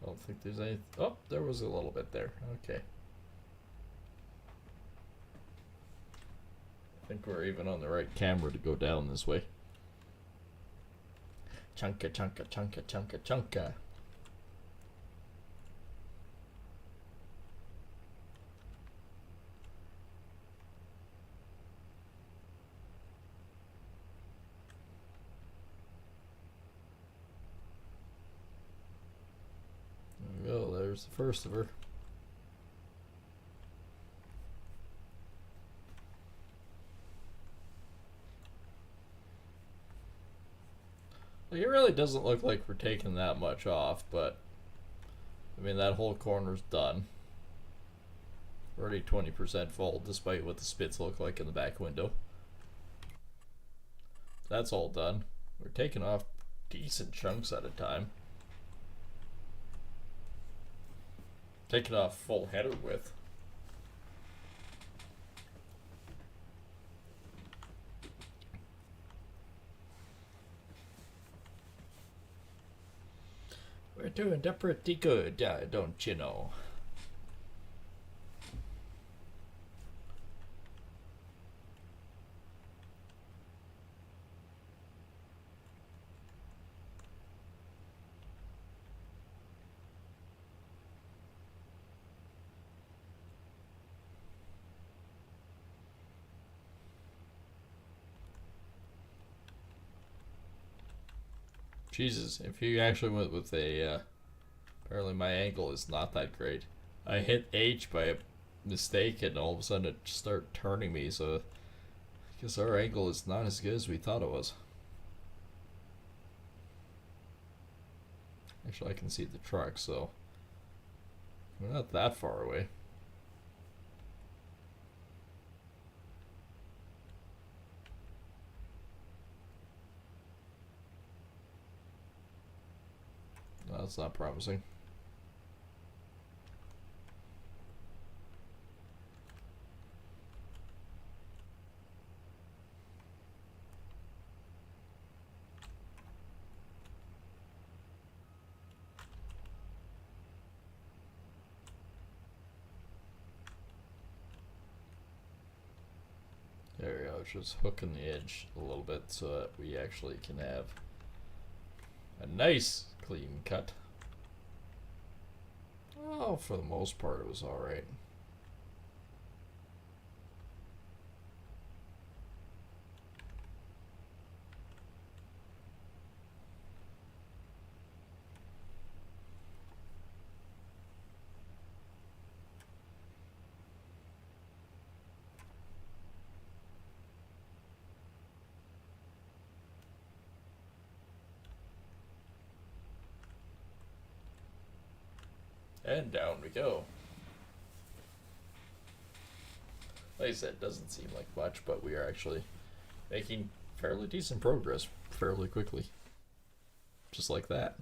I don't think there's any. Oh, there was a little bit there. Okay. I think we're even on the right camera to go down this way. Chunka, chunka, chunka, chunka, chunka. There we go. There's the first of her. It really doesn't look like we're taking that much off, but I mean, that whole corner's done. We're already 20% full, despite what the spits look like in the back window. That's all done. We're taking off decent chunks at a time. Taking off full header width. We're doing pretty good, don't you know? Jesus, if you actually went with a, apparently my angle is not that great. I hit H by a mistake and all of a sudden it just started turning me, so I guess our angle is not as good as we thought it was. Actually, I can see the truck, so we're not that far away. No, that's not promising. There we go, just hooking the edge a little bit so that we actually can have a nice clean cut. Oh, for the most part it was alright. And down we go. Like I said, doesn't seem like much, but we are actually making fairly decent progress fairly quickly. Just like that.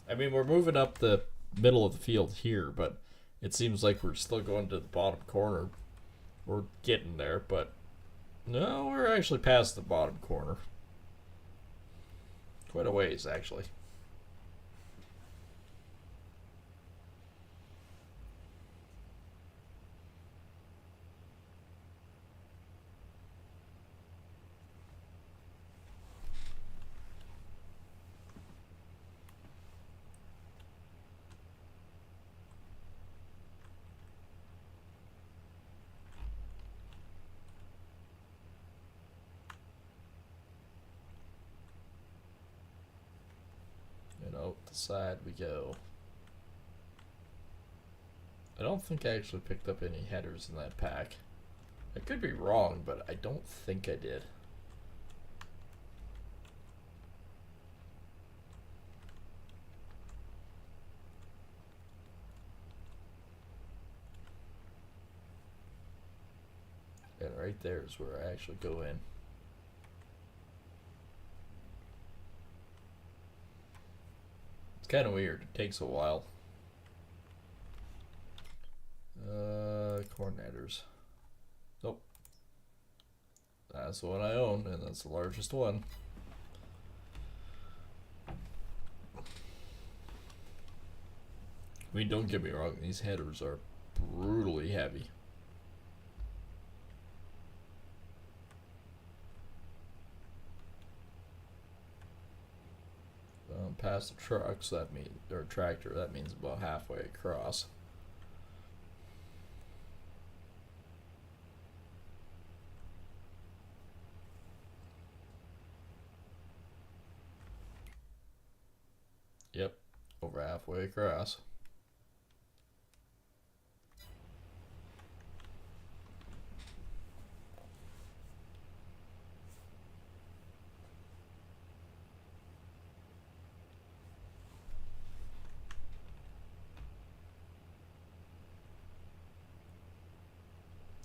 I mean, we're moving up the middle of the field here, but it seems like we're still going to the bottom corner. We're getting there, but no, we're actually past the bottom corner. Quite a ways, actually. And out the side we go. I don't think I actually picked up any headers in that pack. I could be wrong, but I don't think I did. And right there is where I actually go in. It's kind of weird. It takes a while. Coordinators. Nope. That's the one I own, and that's the largest one. I mean, don't get me wrong, these headers are brutally heavy. Past the trucks, that means, or tractor, that means about halfway across. Yep, over halfway across.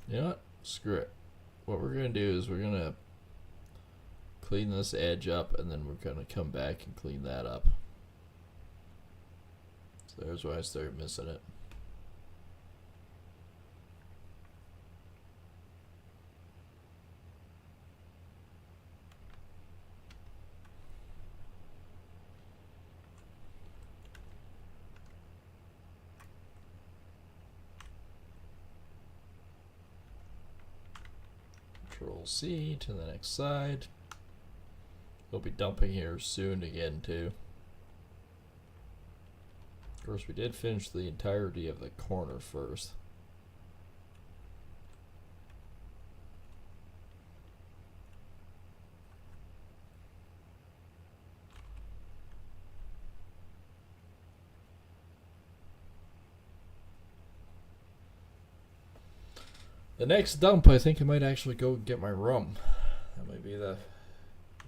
You know what? Screw it. What we're going to do is we're going to clean this edge up, and then we're going to come back and clean that up. So there's why I started missing it. Control C to the next side. We'll be dumping here soon again too. Of course, we did finish the entirety of the corner first. The next dump, I think I might actually go get my rum. That might be the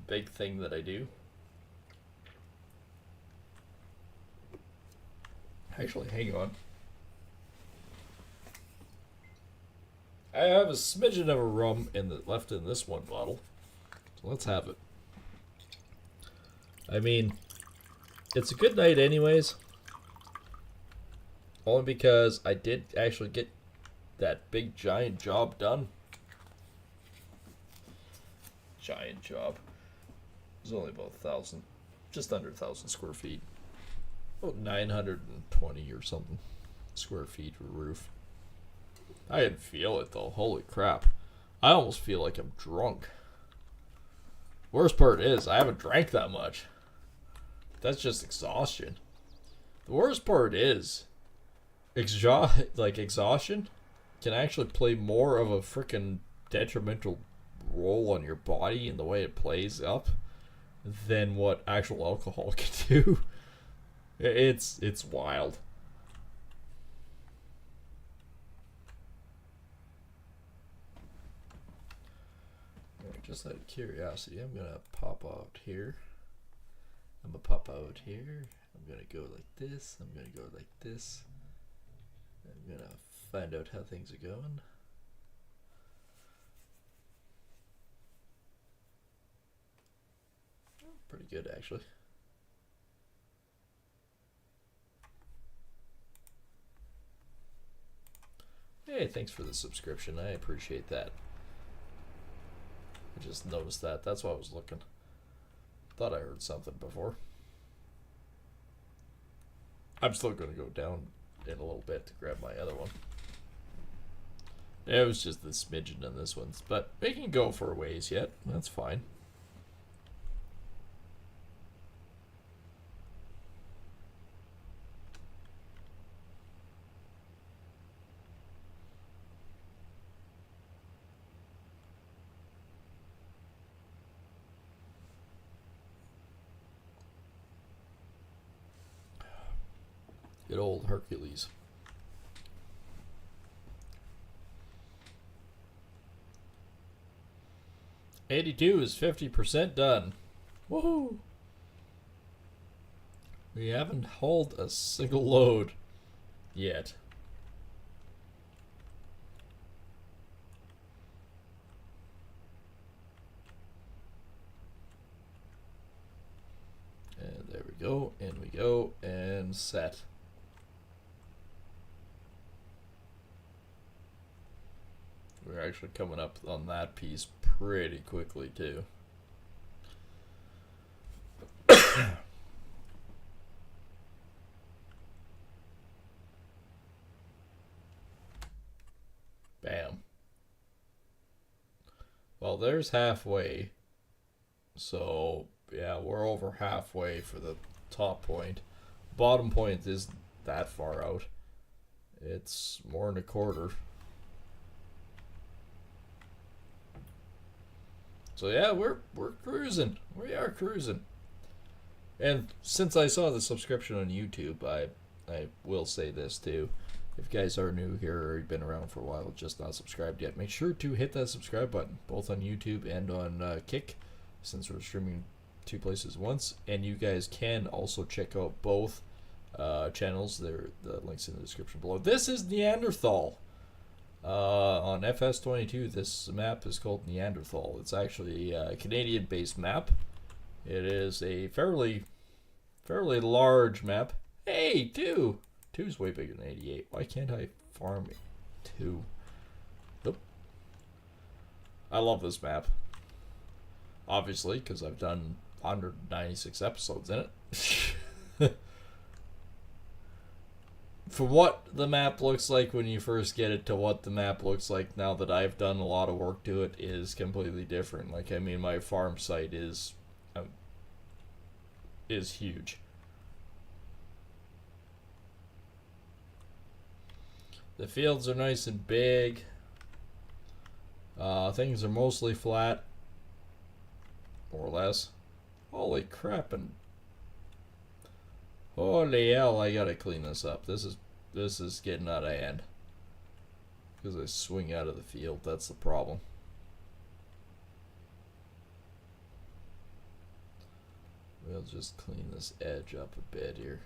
big thing that I do. Actually, hang on. I have a smidgen of a rum left in this one bottle. So let's have it. I mean, it's a good night anyways. Only because I did actually get that big giant job done. Giant job. It was only about 1,000, just under 1,000 square feet. About 920 or something square feet of roof. I didn't feel it though. Holy crap. I almost feel like I'm drunk. Worst part is, I haven't drank that much. That's just exhaustion. The worst part is, exhaustion can actually play more of a freaking detrimental role on your body and the way it plays up than what actual alcohol can do. It's wild. Just out of curiosity, I'm gonna pop out here. I'm gonna pop out here. I'm gonna go like this. I'm gonna go like this. I'm gonna find out how things are going. Pretty good, actually. Hey, thanks for the subscription. I appreciate that. I just noticed that. That's why I was looking. Thought I heard something before. I'm still going to go down in a little bit to grab my other one. It was just the smidgen in this one, but we can go for a ways yet. That's fine. Good old Hercules. $82 is 50% done. Woohoo! We haven't hauled a single load yet. And there we go, and set. We're actually coming up on that piece pretty quickly too. Bam. Well, there's halfway. So, yeah, we're over halfway for the top point. Bottom point is that far out. It's more than a quarter. So yeah, we're cruising. We are cruising. And since I saw the subscription on YouTube, I will say this too. If you guys are new here or you've been around for a while, just not subscribed yet, make sure to hit that subscribe button, both on YouTube and on Kick, since we're streaming two places at once. And you guys can also check out both channels. The links in the description below. This is Neanderthal. On FS22, this map is called Neanderthal. It's actually a Canadian-based map. It is a fairly large map. Hey, 2! 2's way bigger than 88. Why can't I farm 2? Nope. I love this map. Obviously, because I've done 196 episodes in it. From what the map looks like when you first get it to what the map looks like now that I've done a lot of work to it is completely different. Like, I mean, my farm site is huge. The fields are nice and big. Things are mostly flat, more or less. Holy crap, and holy hell, I gotta clean this up. This is getting out of hand. because I swing out of the field. That's the problem. We'll just clean this edge up a bit here.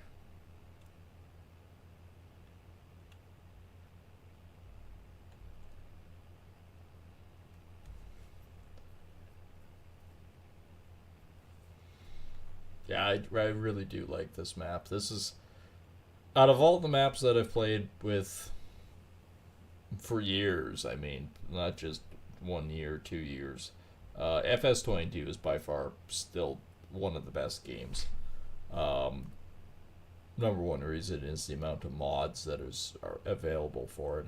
Yeah, I really do like this map. This is, out of all the maps that I've played with for years, I mean, not just 1 year, 2 years, FS22 is by far still one of the best games. Number one reason is the amount of mods that are available for it.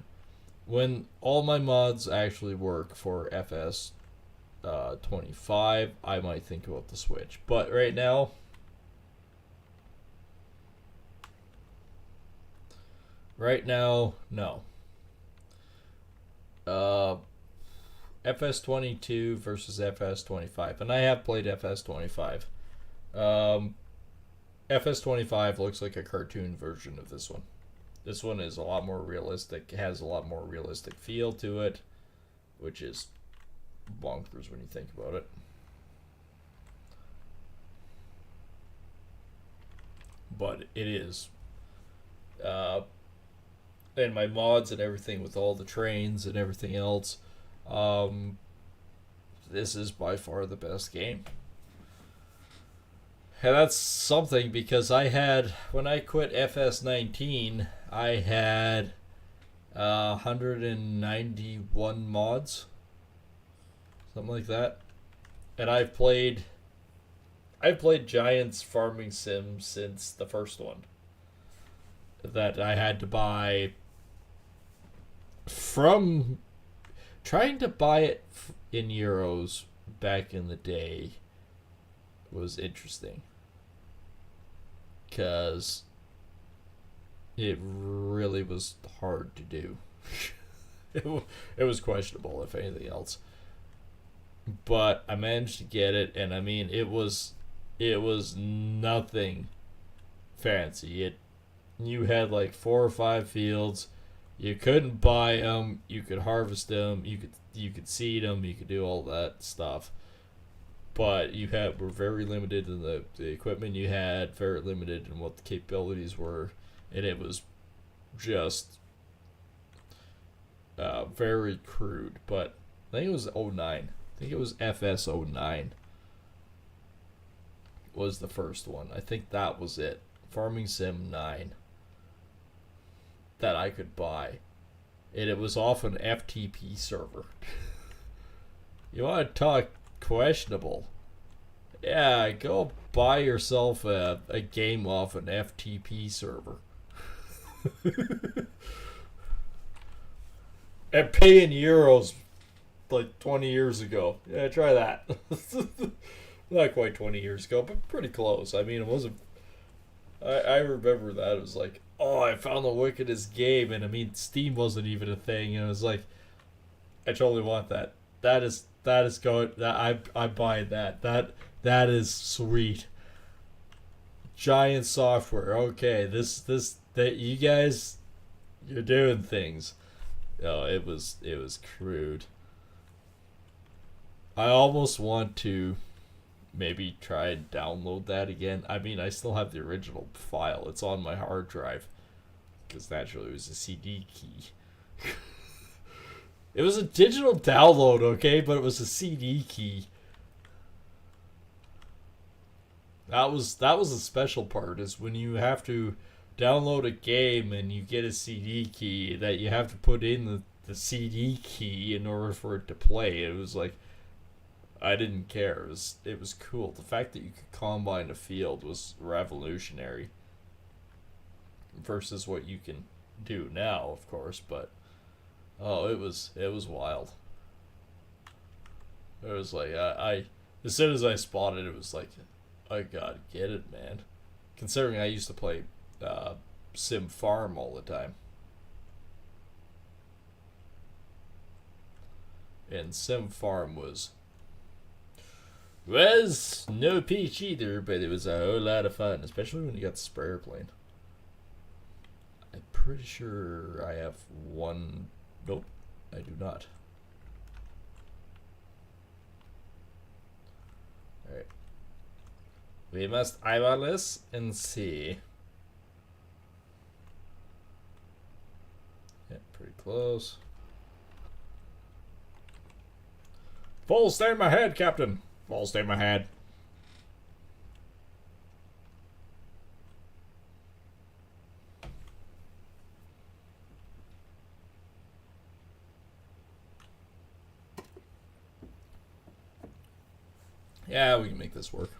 When all my mods actually work for FS 25, I might think about the Switch. But right now, no. FS22 versus FS25, and I have played FS25. FS25 looks like a cartoon version of this one. This one is a lot more realistic, has a lot more realistic feel to it, which is bonkers when you think about it. But it is. And my mods and everything with all the trains and everything else, this is by far the best game. And that's something, because I had, when I quit FS19, I had 191 mods, something like that. And I've played Giants Farming Sim since the first one that I had to buy. From trying to buy it in euros back in the day was interesting, because it really was hard to do. It was questionable, if anything else. But I managed to get it, and I mean, it was nothing fancy. You had like 4 or 5 fields. You couldn't buy them. You could harvest them. You could seed them. You could do all that stuff. But were very limited in the equipment you had. Very limited in what the capabilities were, and it was just very crude. But I think it was 09. I think it was FS 09 was the first one. I think that was it. Farming Sim 9. That I could buy, and it was off an FTP server. You want to talk questionable? Yeah, go buy yourself a game off an FTP server. And pay in euros like 20 years ago. Yeah, try that. Not quite 20 years ago, but pretty close. I mean, it wasn't. I remember that. It was like, oh, I found the wickedest game, and I mean, Steam wasn't even a thing, and it was like, I totally want that. That is going. That I buy that. That is sweet. Giant Software. Okay, that you guys, you're doing things. Oh, it was crude. I almost want to maybe try and download that again. I mean, I still have the original file. It's on my hard drive, because naturally it was a CD key. It was a digital download, okay, but it was a CD key. That was the special part, is when you have to download a game and you get a CD key that you have to put in the CD key in order for it to play. It was like, I didn't care. It was cool. The fact that you could combine a field was revolutionary versus what you can do now, of course. But oh, it was wild. It was like, I as soon as I spotted it, was like, I gotta get it, man. Considering I used to play Sim Farm all the time. And Sim Farm was no peach either, but it was a whole lot of fun, especially when you got the sprayer plane. I'm pretty sure I have one. Nope, I do not. Alright. We must eyeball this and see. Yeah, pretty close. Full stay in my head, Captain. Full stay in my head. Yeah, we can make this work.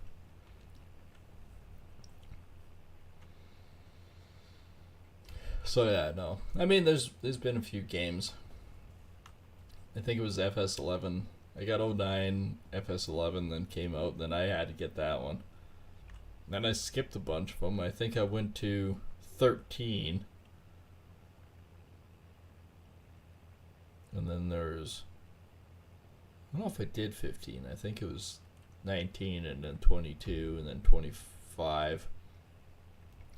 So yeah, no. I mean, there's been a few games. I think it was FS11. I got 09, FS11, then came out, then I had to get that one. Then I skipped a bunch of them. I think I went to 13. And then there's... I don't know if I did 15. I think it was 19 and then 22 and then 25.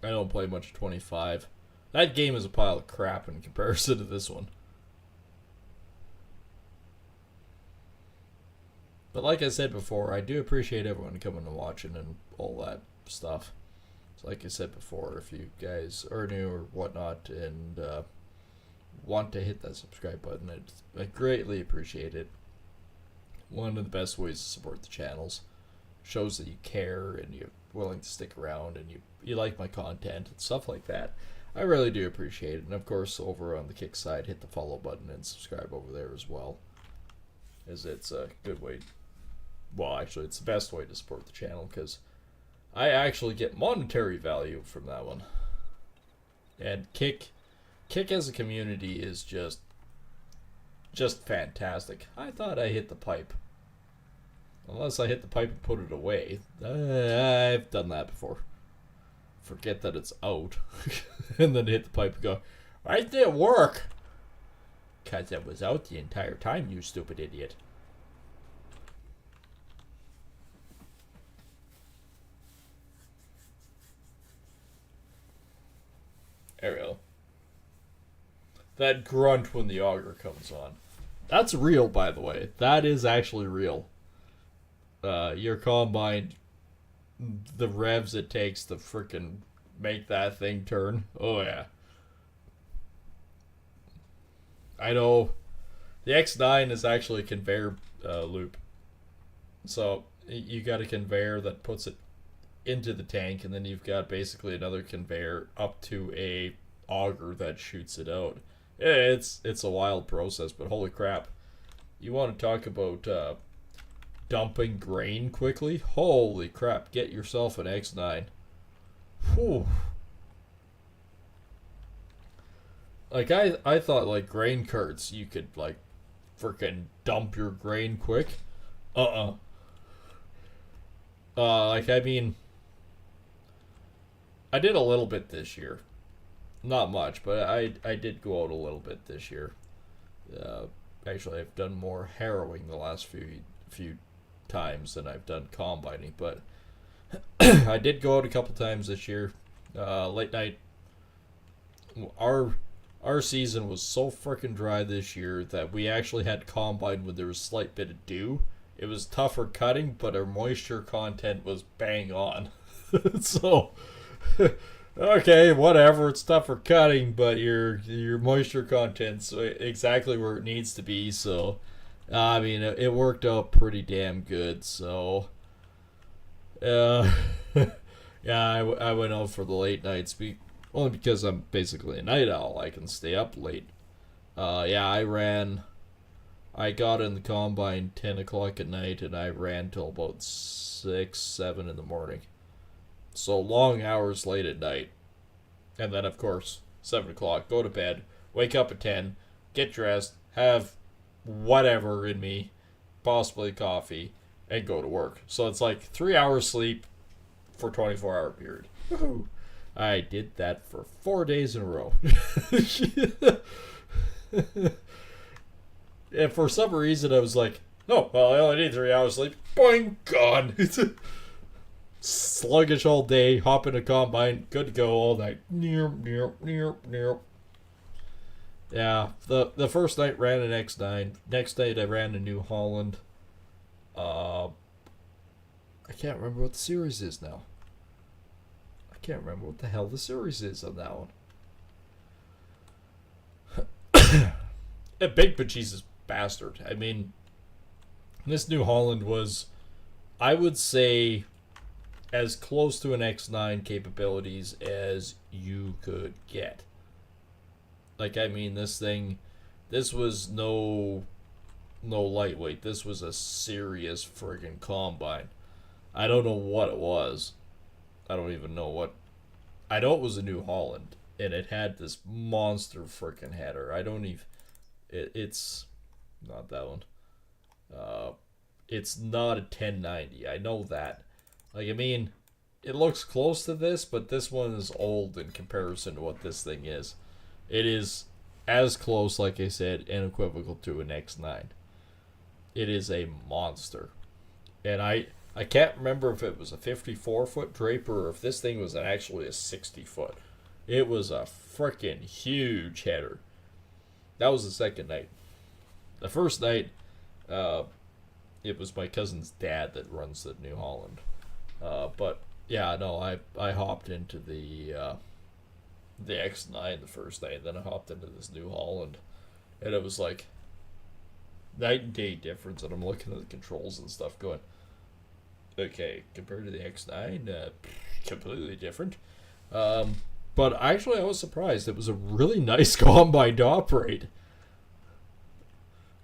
I don't play much 25. That game is a pile of crap in comparison to this one. But like I said before, I do appreciate everyone coming and watching and all that stuff. So like I said before, if you guys are new or whatnot and want to hit that subscribe button, I greatly appreciate it. One of the best ways to support the channels. Shows that you care and you're willing to stick around and you like my content and stuff like that. I really do appreciate it. And of course, over on the Kick side, hit the follow button and subscribe over there as well, as it's a good way. Well, actually, it's the best way to support the channel because I actually get monetary value from that one. And Kick as a community is just fantastic. I thought I hit the pipe. Unless I hit the pipe and put it away. I've done that before. Forget that it's out. And then hit the pipe and go, why didn't it work? Because it was out the entire time, you stupid idiot. There we go. That grunt when the auger comes on. That's real, by the way. That is actually real. Your combine, the revs it takes to frickin' make that thing turn. Oh, yeah. I know. The X9 is actually a conveyor loop. So, you got a conveyor that puts it into the tank, and then you've got basically another conveyor up to a auger that shoots it out. It's a wild process, but holy crap. You want to talk about dumping grain quickly? Holy crap, get yourself an X9. Whew. Like, I thought, like, grain carts, you could, like, freaking dump your grain quick. Like, I mean, I did a little bit this year. Not much, but I did go out a little bit this year. Actually, I've done more harrowing the last few times than I've done combining, but I did go out a couple times this year. Late night. Our season was so freaking dry this year that we actually had combine when there was a slight bit of dew. It was tougher cutting, but our moisture content was bang on. So, okay, whatever. It's tougher cutting, but your moisture content's exactly where it needs to be. So, I mean, it worked out pretty damn good. So, yeah, I went out for the late nights. Only because I'm basically a night owl. I can stay up late. Yeah, I got in the combine 10 o'clock at night, and I ran till about 6, 7 in the morning. So long hours late at night. And then, of course, 7 o'clock, go to bed, wake up at 10, get dressed, have whatever in me, possibly coffee, and go to work. So it's like 3 hours sleep for a 24-hour period. Woo-hoo. I did that for 4 days in a row. And for some reason, I was like, oh, well, I only need 3 hours sleep. Boing, gone. Sluggish all day, hop in a combine, good to go all night. Yeah, the first night ran an X9. Next night I ran a New Holland. Uh, I can't remember what the series is now. I can't remember what the hell the series is on that one. A big bejesus bastard. I mean, this New Holland was, I would say, as close to an X9 capabilities as you could get. Like, I mean, this was no lightweight. This was a serious friggin' combine. I don't know what it was. I don't even know what. I know it was a New Holland, and it had this monster freaking header. I don't even. It's not that one. It's not a 1090. I know that. Like, I mean, it looks close to this, but this one is old in comparison to what this thing is. It is as close, like I said, and equivocal to an X9. It is a monster. And I can't remember if it was a 54-foot Draper or if this thing was actually a 60-foot. It was a freaking huge header. That was the second night. The first night, it was my cousin's dad that runs the New Holland. But yeah, no, I hopped into the X9 the first night, and then I hopped into this New Holland, and it was like night and day difference. And I'm looking at the controls and stuff, going, okay, compared to the X9, completely different. But actually, I was surprised. It was a really nice combine to operate.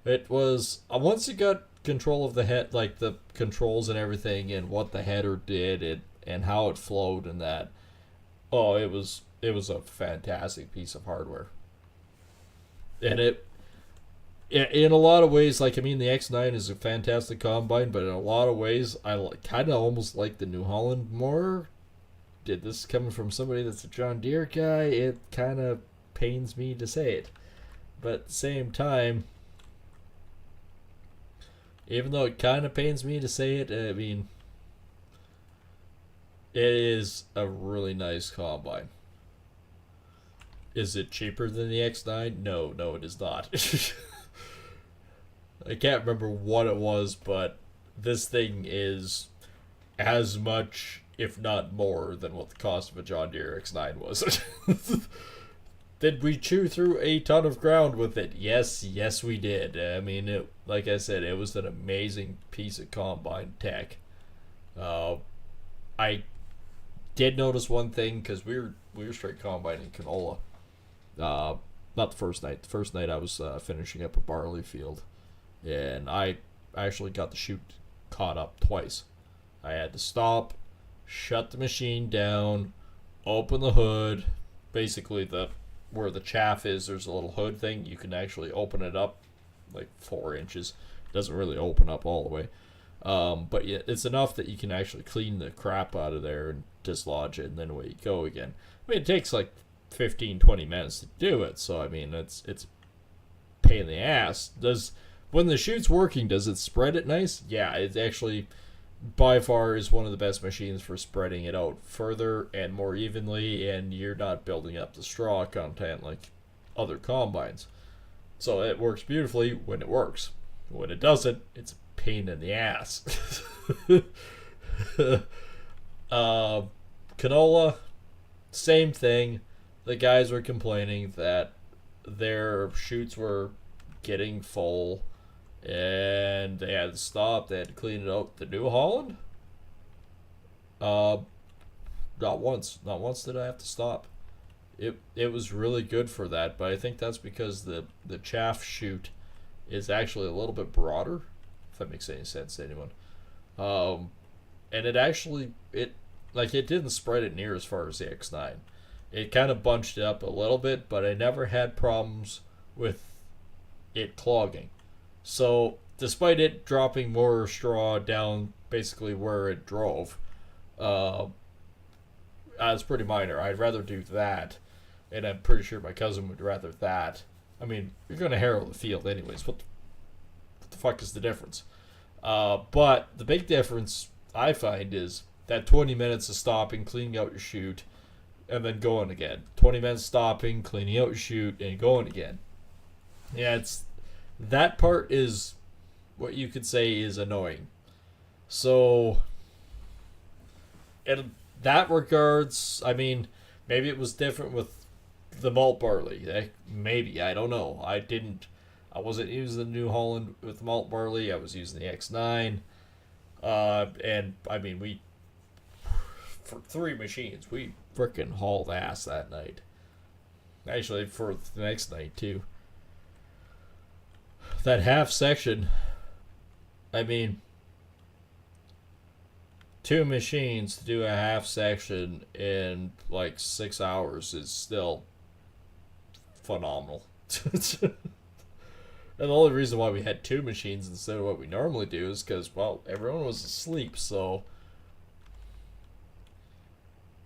It was once you got control of the head, like the controls and everything, and what the header did, and how it flowed, and that. Oh, it was a fantastic piece of hardware. And it, in a lot of ways, like, I mean, the X9 is a fantastic combine, but in a lot of ways, I kind of almost like the New Holland more. Did this coming from somebody that's a John Deere guy? It kind of pains me to say it, but at the same time, even though it kind of pains me to say it, I mean, it is a really nice combine. Is it cheaper than the X9? No, it is not. I can't remember what it was, but this thing is as much, if not more, than what the cost of a John Deere X9 was. Did we chew through a ton of ground with it? Yes, we did. I mean, like I said, it was an amazing piece of combine tech. I did notice one thing, because we were straight combining canola. Not the first night. The first night I was finishing up a barley field, and I actually got the chute caught up twice. I had to stop, shut the machine down, open the hood. Basically, where the chaff is, there's a little hood thing. You can actually open it up like 4 inches. It doesn't really open up all the way. But yeah, it's enough that you can actually clean the crap out of there and dislodge it, and then away you go again. I mean, it takes like 15-20 minutes to do it, so I mean, it's a pain in the ass. When the chute's working, does it spread it nice? Yeah, it actually by far is one of the best machines for spreading it out further and more evenly, and you're not building up the straw content like other combines. So it works beautifully when it works. When it doesn't, it's a pain in the ass. Canola, same thing. The guys were complaining that their chutes were getting full, and they had to stop. They had to clean it out. The New Holland, not once did I have to stop. It was really good for that, but I think that's because the chaff chute is actually a little bit broader, if that makes any sense to anyone. And it didn't spread it near as far as the X9. It kind of bunched it up a little bit, but I never had problems with it clogging. So despite it dropping more straw down basically where it drove, it's pretty minor. I'd rather do that, and I'm pretty sure my cousin would rather that. I mean, you're going to harrow the field anyways. What the fuck is the difference? But the big difference I find is that 20 minutes of stopping, cleaning out your chute, and then going again. 20 minutes stopping, cleaning out your chute, and going again. Yeah, it's that part is what you could say is annoying. So, in that regards, I mean, maybe it was different with the malt barley. Maybe, I don't know. I wasn't using the New Holland with malt barley. I was using the X9. And I mean, for 3 machines, we freaking hauled ass that night. Actually, for the next night too. That half section, I mean, 2 machines to do a half section in like 6 hours is still phenomenal. And the only reason why we had 2 machines instead of what we normally do is because, well, everyone was asleep, so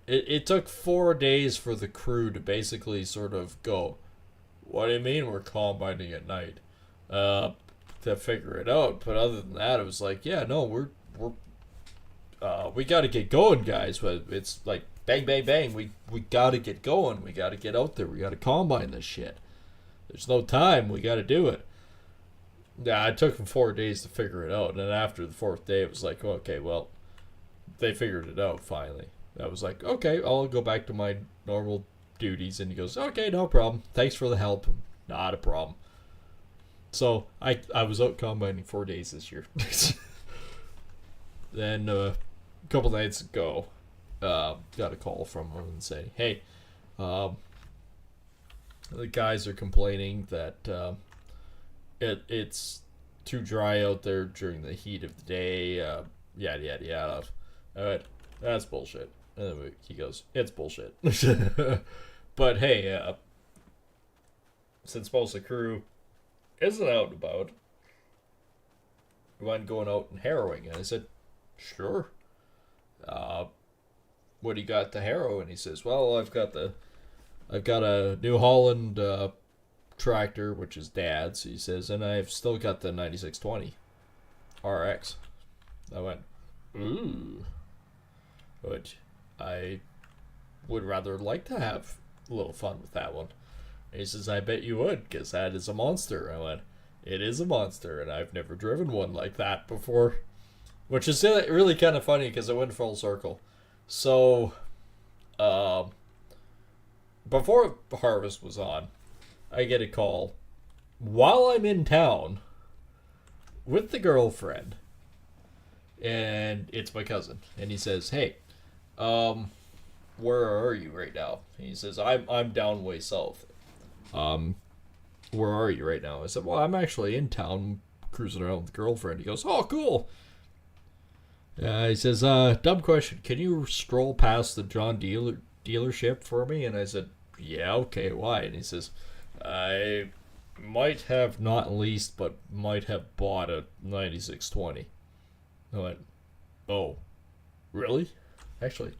it took 4 days for the crew to basically sort of go, what do you mean we're combining at night? To figure it out. But other than that, it was like, yeah, no, we got to get going, guys. But it's like bang, bang, bang. We got to get going. We got to get out there. We got to combine this shit. There's no time. We got to do it. Yeah, it took them 4 days to figure it out, and then after the fourth day, it was like, okay, well, they figured it out finally. I was like, okay, I'll go back to my normal duties, and he goes, okay, no problem. Thanks for the help. Not a problem. So I was out combining 4 days this year. Then a couple nights ago, got a call from him and saying, hey, the guys are complaining that it's too dry out there during the heat of the day, yada yada yada. I went, that's bullshit. And then he goes, it's bullshit. But hey, since most of the crew isn't out and about, you mind going out and harrowing? And I said, sure. What do you got to harrow? And he says, well, I've got a New Holland tractor, which is Dad's. He says, and I've still got the 9620 RX. I went, ooh, which I would rather like to have a little fun with that one. And he says, I bet you would, because that is a monster. I went, it is a monster, and I've never driven one like that before. Which is really kind of funny, because it went full circle. So, before Harvest was on, I get a call while I'm in town with the girlfriend, and it's my cousin, and he says, hey, where are you right now? And he says, I'm down way south. Where are you right now? I said, well, I'm actually in town cruising around with the girlfriend. He goes, oh, cool. He says, dumb question, can you stroll past the John dealership for me? And I said, yeah, okay, why? And he says, I might have not leased, but might have bought a 9620. I went, oh, really? Actually,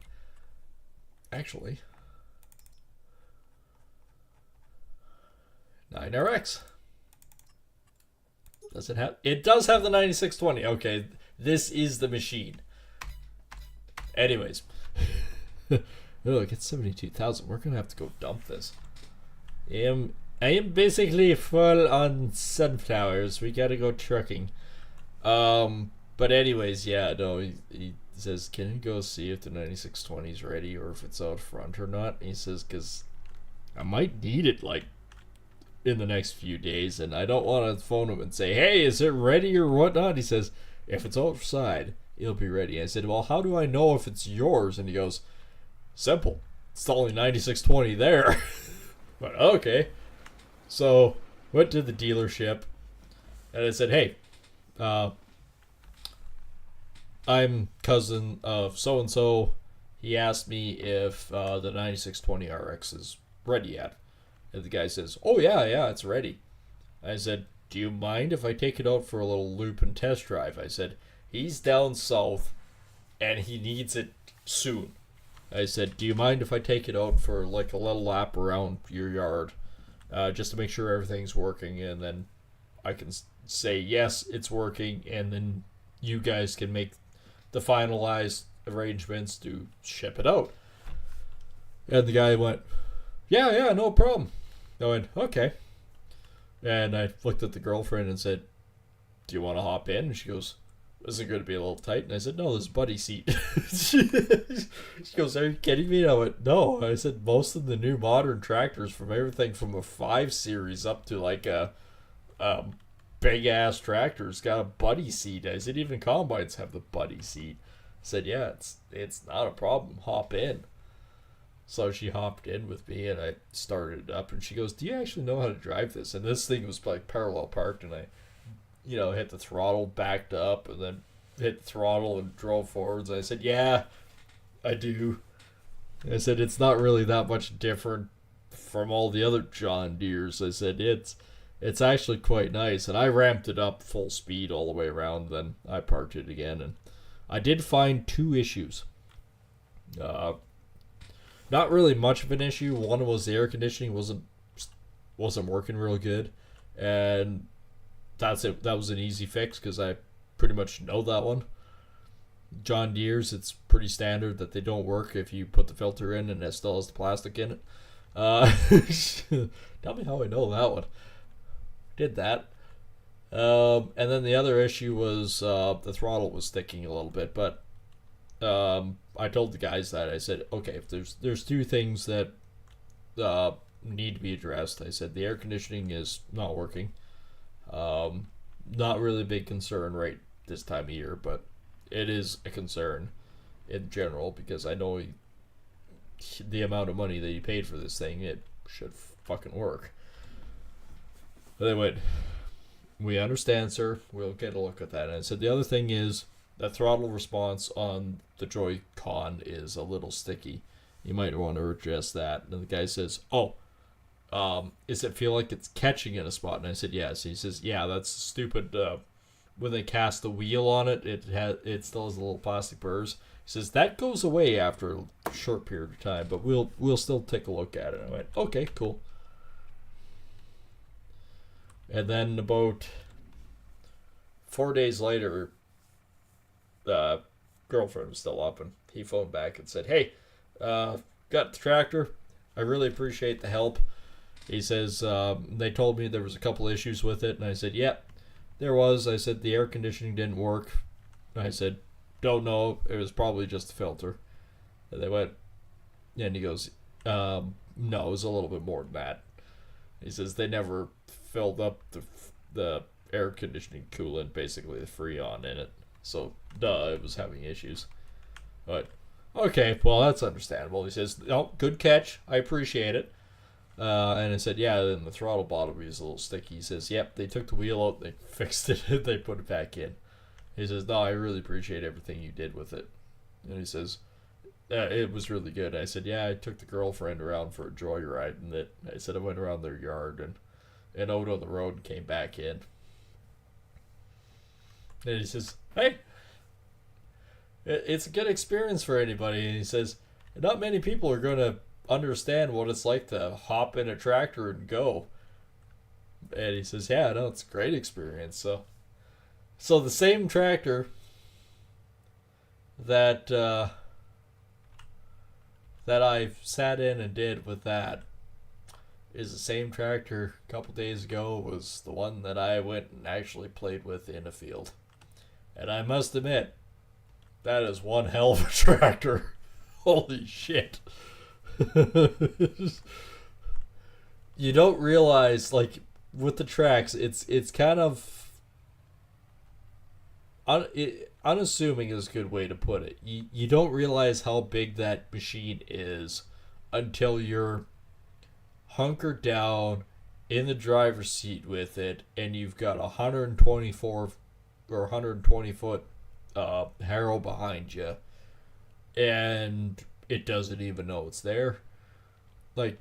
9RX. Does it have? It does have the 9620. Okay, this is the machine. Anyways. Look, it's 72,000. We're gonna have to go dump this. I am basically full on sunflowers. We gotta go trucking. But anyways, yeah, no, he says, can you go see if the 9620 is ready or if it's out front or not? And he says, because I might need it, like, in the next few days, and I don't want to phone him and say, hey, is it ready or whatnot? He says, if it's outside, it'll be ready. And I said, well, how do I know if it's yours? And he goes, simple. It's the only 9620 there. But okay. So, went to the dealership, and I said, hey, I'm cousin of so-and-so. He asked me if the 9620 RX is ready yet. And the guy says, oh, yeah, it's ready. I said, do you mind if I take it out for a little loop and test drive? I said, he's down south, and he needs it soon. I said, do you mind if I take it out for like a little lap around your yard, just to make sure everything's working, and then I can say, yes, it's working, and then you guys can make the finalized arrangements to ship it out. And the guy went, yeah, no problem. I went, okay. And I looked at the girlfriend and said, "Do you want to hop in?" And she goes, "Is it going to be a little tight?" And I said, "No, there's buddy seat." she goes, "Are you kidding me?" And I went, "No." I said, "Most of the new modern tractors, from everything from a 5 Series up to like a big ass tractor's got a buddy seat." I said, "Even combines have the buddy seat." I said, "Yeah, it's not a problem. Hop in." So she hopped in with me, and I started it up, and she goes, "Do you actually know how to drive this?" And this thing was like parallel parked, and I, hit the throttle, backed up, and then hit the throttle and drove forwards. I said, "Yeah, I do." I said, "It's not really that much different from all the other John Deeres." I said, it's actually quite nice." And I ramped it up full speed all the way around. Then I parked it again, and I did find 2 issues. Uh, Not really much of an issue. One was the air conditioning wasn't working real good, and that's it. That was an easy fix because I pretty much know that one. John Deere's, it's pretty standard that they don't work if you put the filter in and it still has the plastic in it. Uh, Tell me how I know that one. Did that. And then the other issue was the throttle was sticking a little bit, but I told the guys that I said, okay, if there's 2 things that need to be addressed. I said the air conditioning is not working. Not really a big concern right this time of year, but it is a concern in general because I know the amount of money that you paid for this thing, it should fucking work. But they went, "We understand, sir. We'll get a look at that." And I said the other thing is the throttle response on the Joy-Con is a little sticky. You might want to adjust that. And the guy says, "Oh, does it feel like it's catching in a spot?" And I said, "Yes." He says, "Yeah, that's stupid. When they cast the wheel on it, it still has a little plastic burrs." He says that goes away after a short period of time, but we'll still take a look at it." And I went, "Okay, cool." And then about 4 days later, the girlfriend was still up, and he phoned back and said, "Hey, got the tractor. I really appreciate the help." He says, "They told me there was a couple issues with it." And I said, "Yep, there was." I said, "The air conditioning didn't work." I said, "Don't know. It was probably just the filter." And they went, and he goes, "No, it was a little bit more than that." He says, "They never filled up the air conditioning coolant, basically the Freon in it. So, duh, it was having issues." But, okay, well, that's understandable. He says, "Oh, good catch. I appreciate it." And I said, "Yeah, then the throttle bottom is a little sticky." He says, "Yep, they took the wheel out, they fixed it, they put it back in." He says, "No, I really appreciate everything you did with it." And he says, "It was really good." I said, "Yeah, I took the girlfriend around for a joyride, and that I said I went around their yard and out on the road and came back in." And he says, "Hey, it's a good experience for anybody." And he says, "Not many people are going to understand what it's like to hop in a tractor and go." And he says, "Yeah, no, it's a great experience." So the same tractor that that I sat in and did with that is the same tractor a couple days ago was the one that I went and actually played with in a field. And I must admit, that is one hell of a tractor. Holy shit. You don't realize, like, with the tracks, it's kind of unassuming is a good way to put it. You don't realize how big that machine is until you're hunkered down in the driver's seat with it, and you've got a 124 or 120 foot harrow behind you, and it doesn't even know it's there. Like,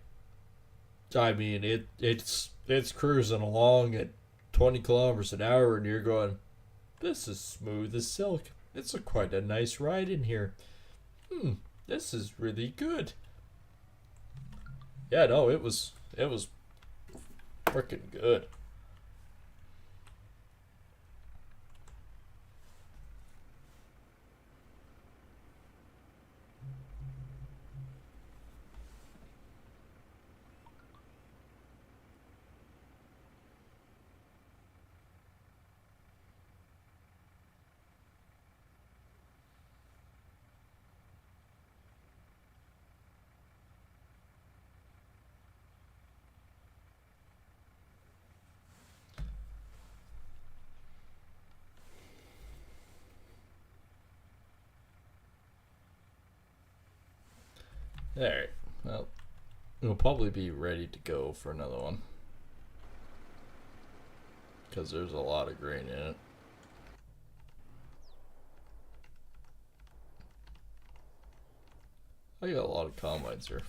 I mean, it's cruising along at 20 kilometers an hour, and you're going, "This is smooth as silk. It's quite a nice ride in here. This is really good." Yeah, no, it was freaking good. Alright, well, we'll probably be ready to go for another one. Because there's a lot of grain in it. I got a lot of combines here.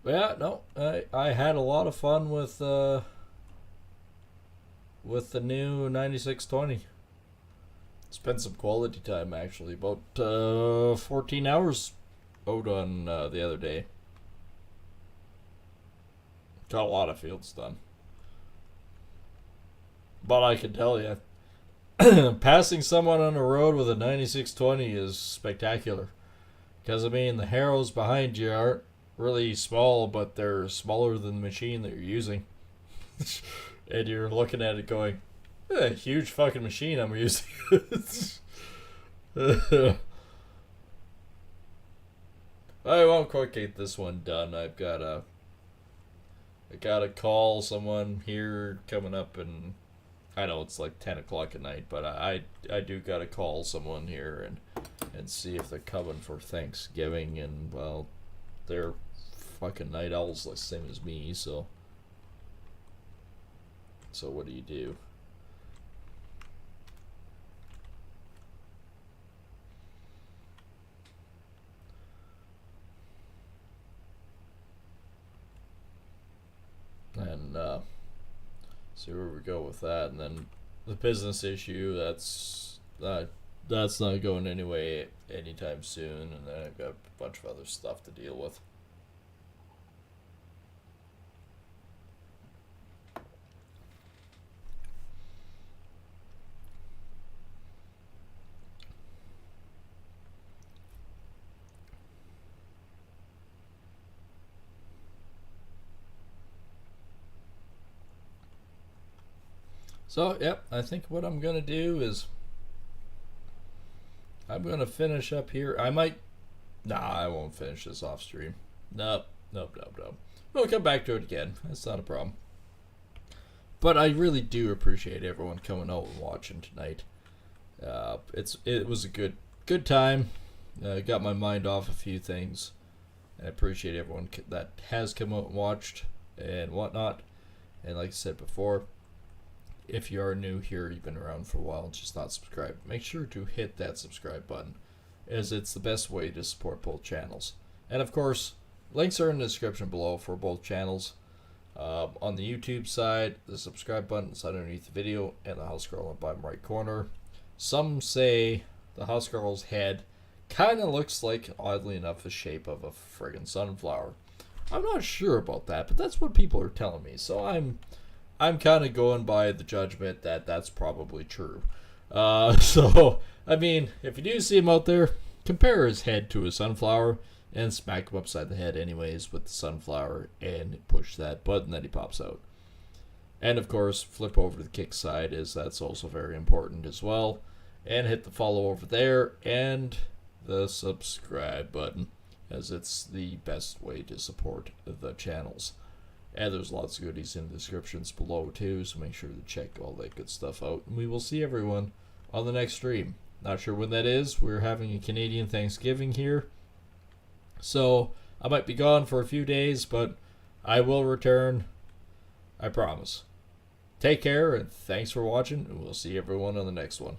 Yeah, no, I had a lot of fun with the new 9620. Spent some quality time actually, about 14 hours out on the other day. Got a lot of fields done. But I can tell you, passing someone on the road with a 9620 is spectacular. Because, I mean, the harrows behind you aren't really small, but they're smaller than the machine that you're using. And you're looking at it going, a huge fucking machine I'm using. I won't quite get this one done. I gotta call someone here coming up, and I know it's like 10 o'clock at night, but I do gotta call someone here and see if they're coming for Thanksgiving, and well, they're fucking night owls the same as me, so what do you do? And see where we go with that, and then the business issue, that's not going anyway anytime soon, and then I've got a bunch of other stuff to deal with. So, yep, I think what I'm going to do is I'm going to finish up here. I might. Nah, I won't finish this off stream. Nope. We'll come back to it again. That's not a problem. But I really do appreciate everyone coming out and watching tonight. It was a good time. Got my mind off a few things. I appreciate everyone that has come out and watched and whatnot. And like I said before, if you are new here, you've been around for a while and just not subscribed, make sure to hit that subscribe button, as it's the best way to support both channels. And of course, links are in the description below for both channels. On the YouTube side, the subscribe button is underneath the video and the house girl in the bottom right corner. Some say the house girl's head kind of looks like, oddly enough, the shape of a friggin' sunflower. I'm not sure about that, but that's what people are telling me, so I'm kind of going by the judgment that that's probably true. So, I mean, if you do see him out there, compare his head to a sunflower and smack him upside the head anyways with the sunflower and push that button that he pops out. And of course, flip over to the kick side, as that's also very important as well. And hit the follow over there and the subscribe button, as it's the best way to support the channels. And there's lots of goodies in the descriptions below too, so make sure to check all that good stuff out. And we will see everyone on the next stream. Not sure when that is. We're having a Canadian Thanksgiving here, so I might be gone for a few days, but I will return. I promise. Take care, and thanks for watching, and we'll see everyone on the next one.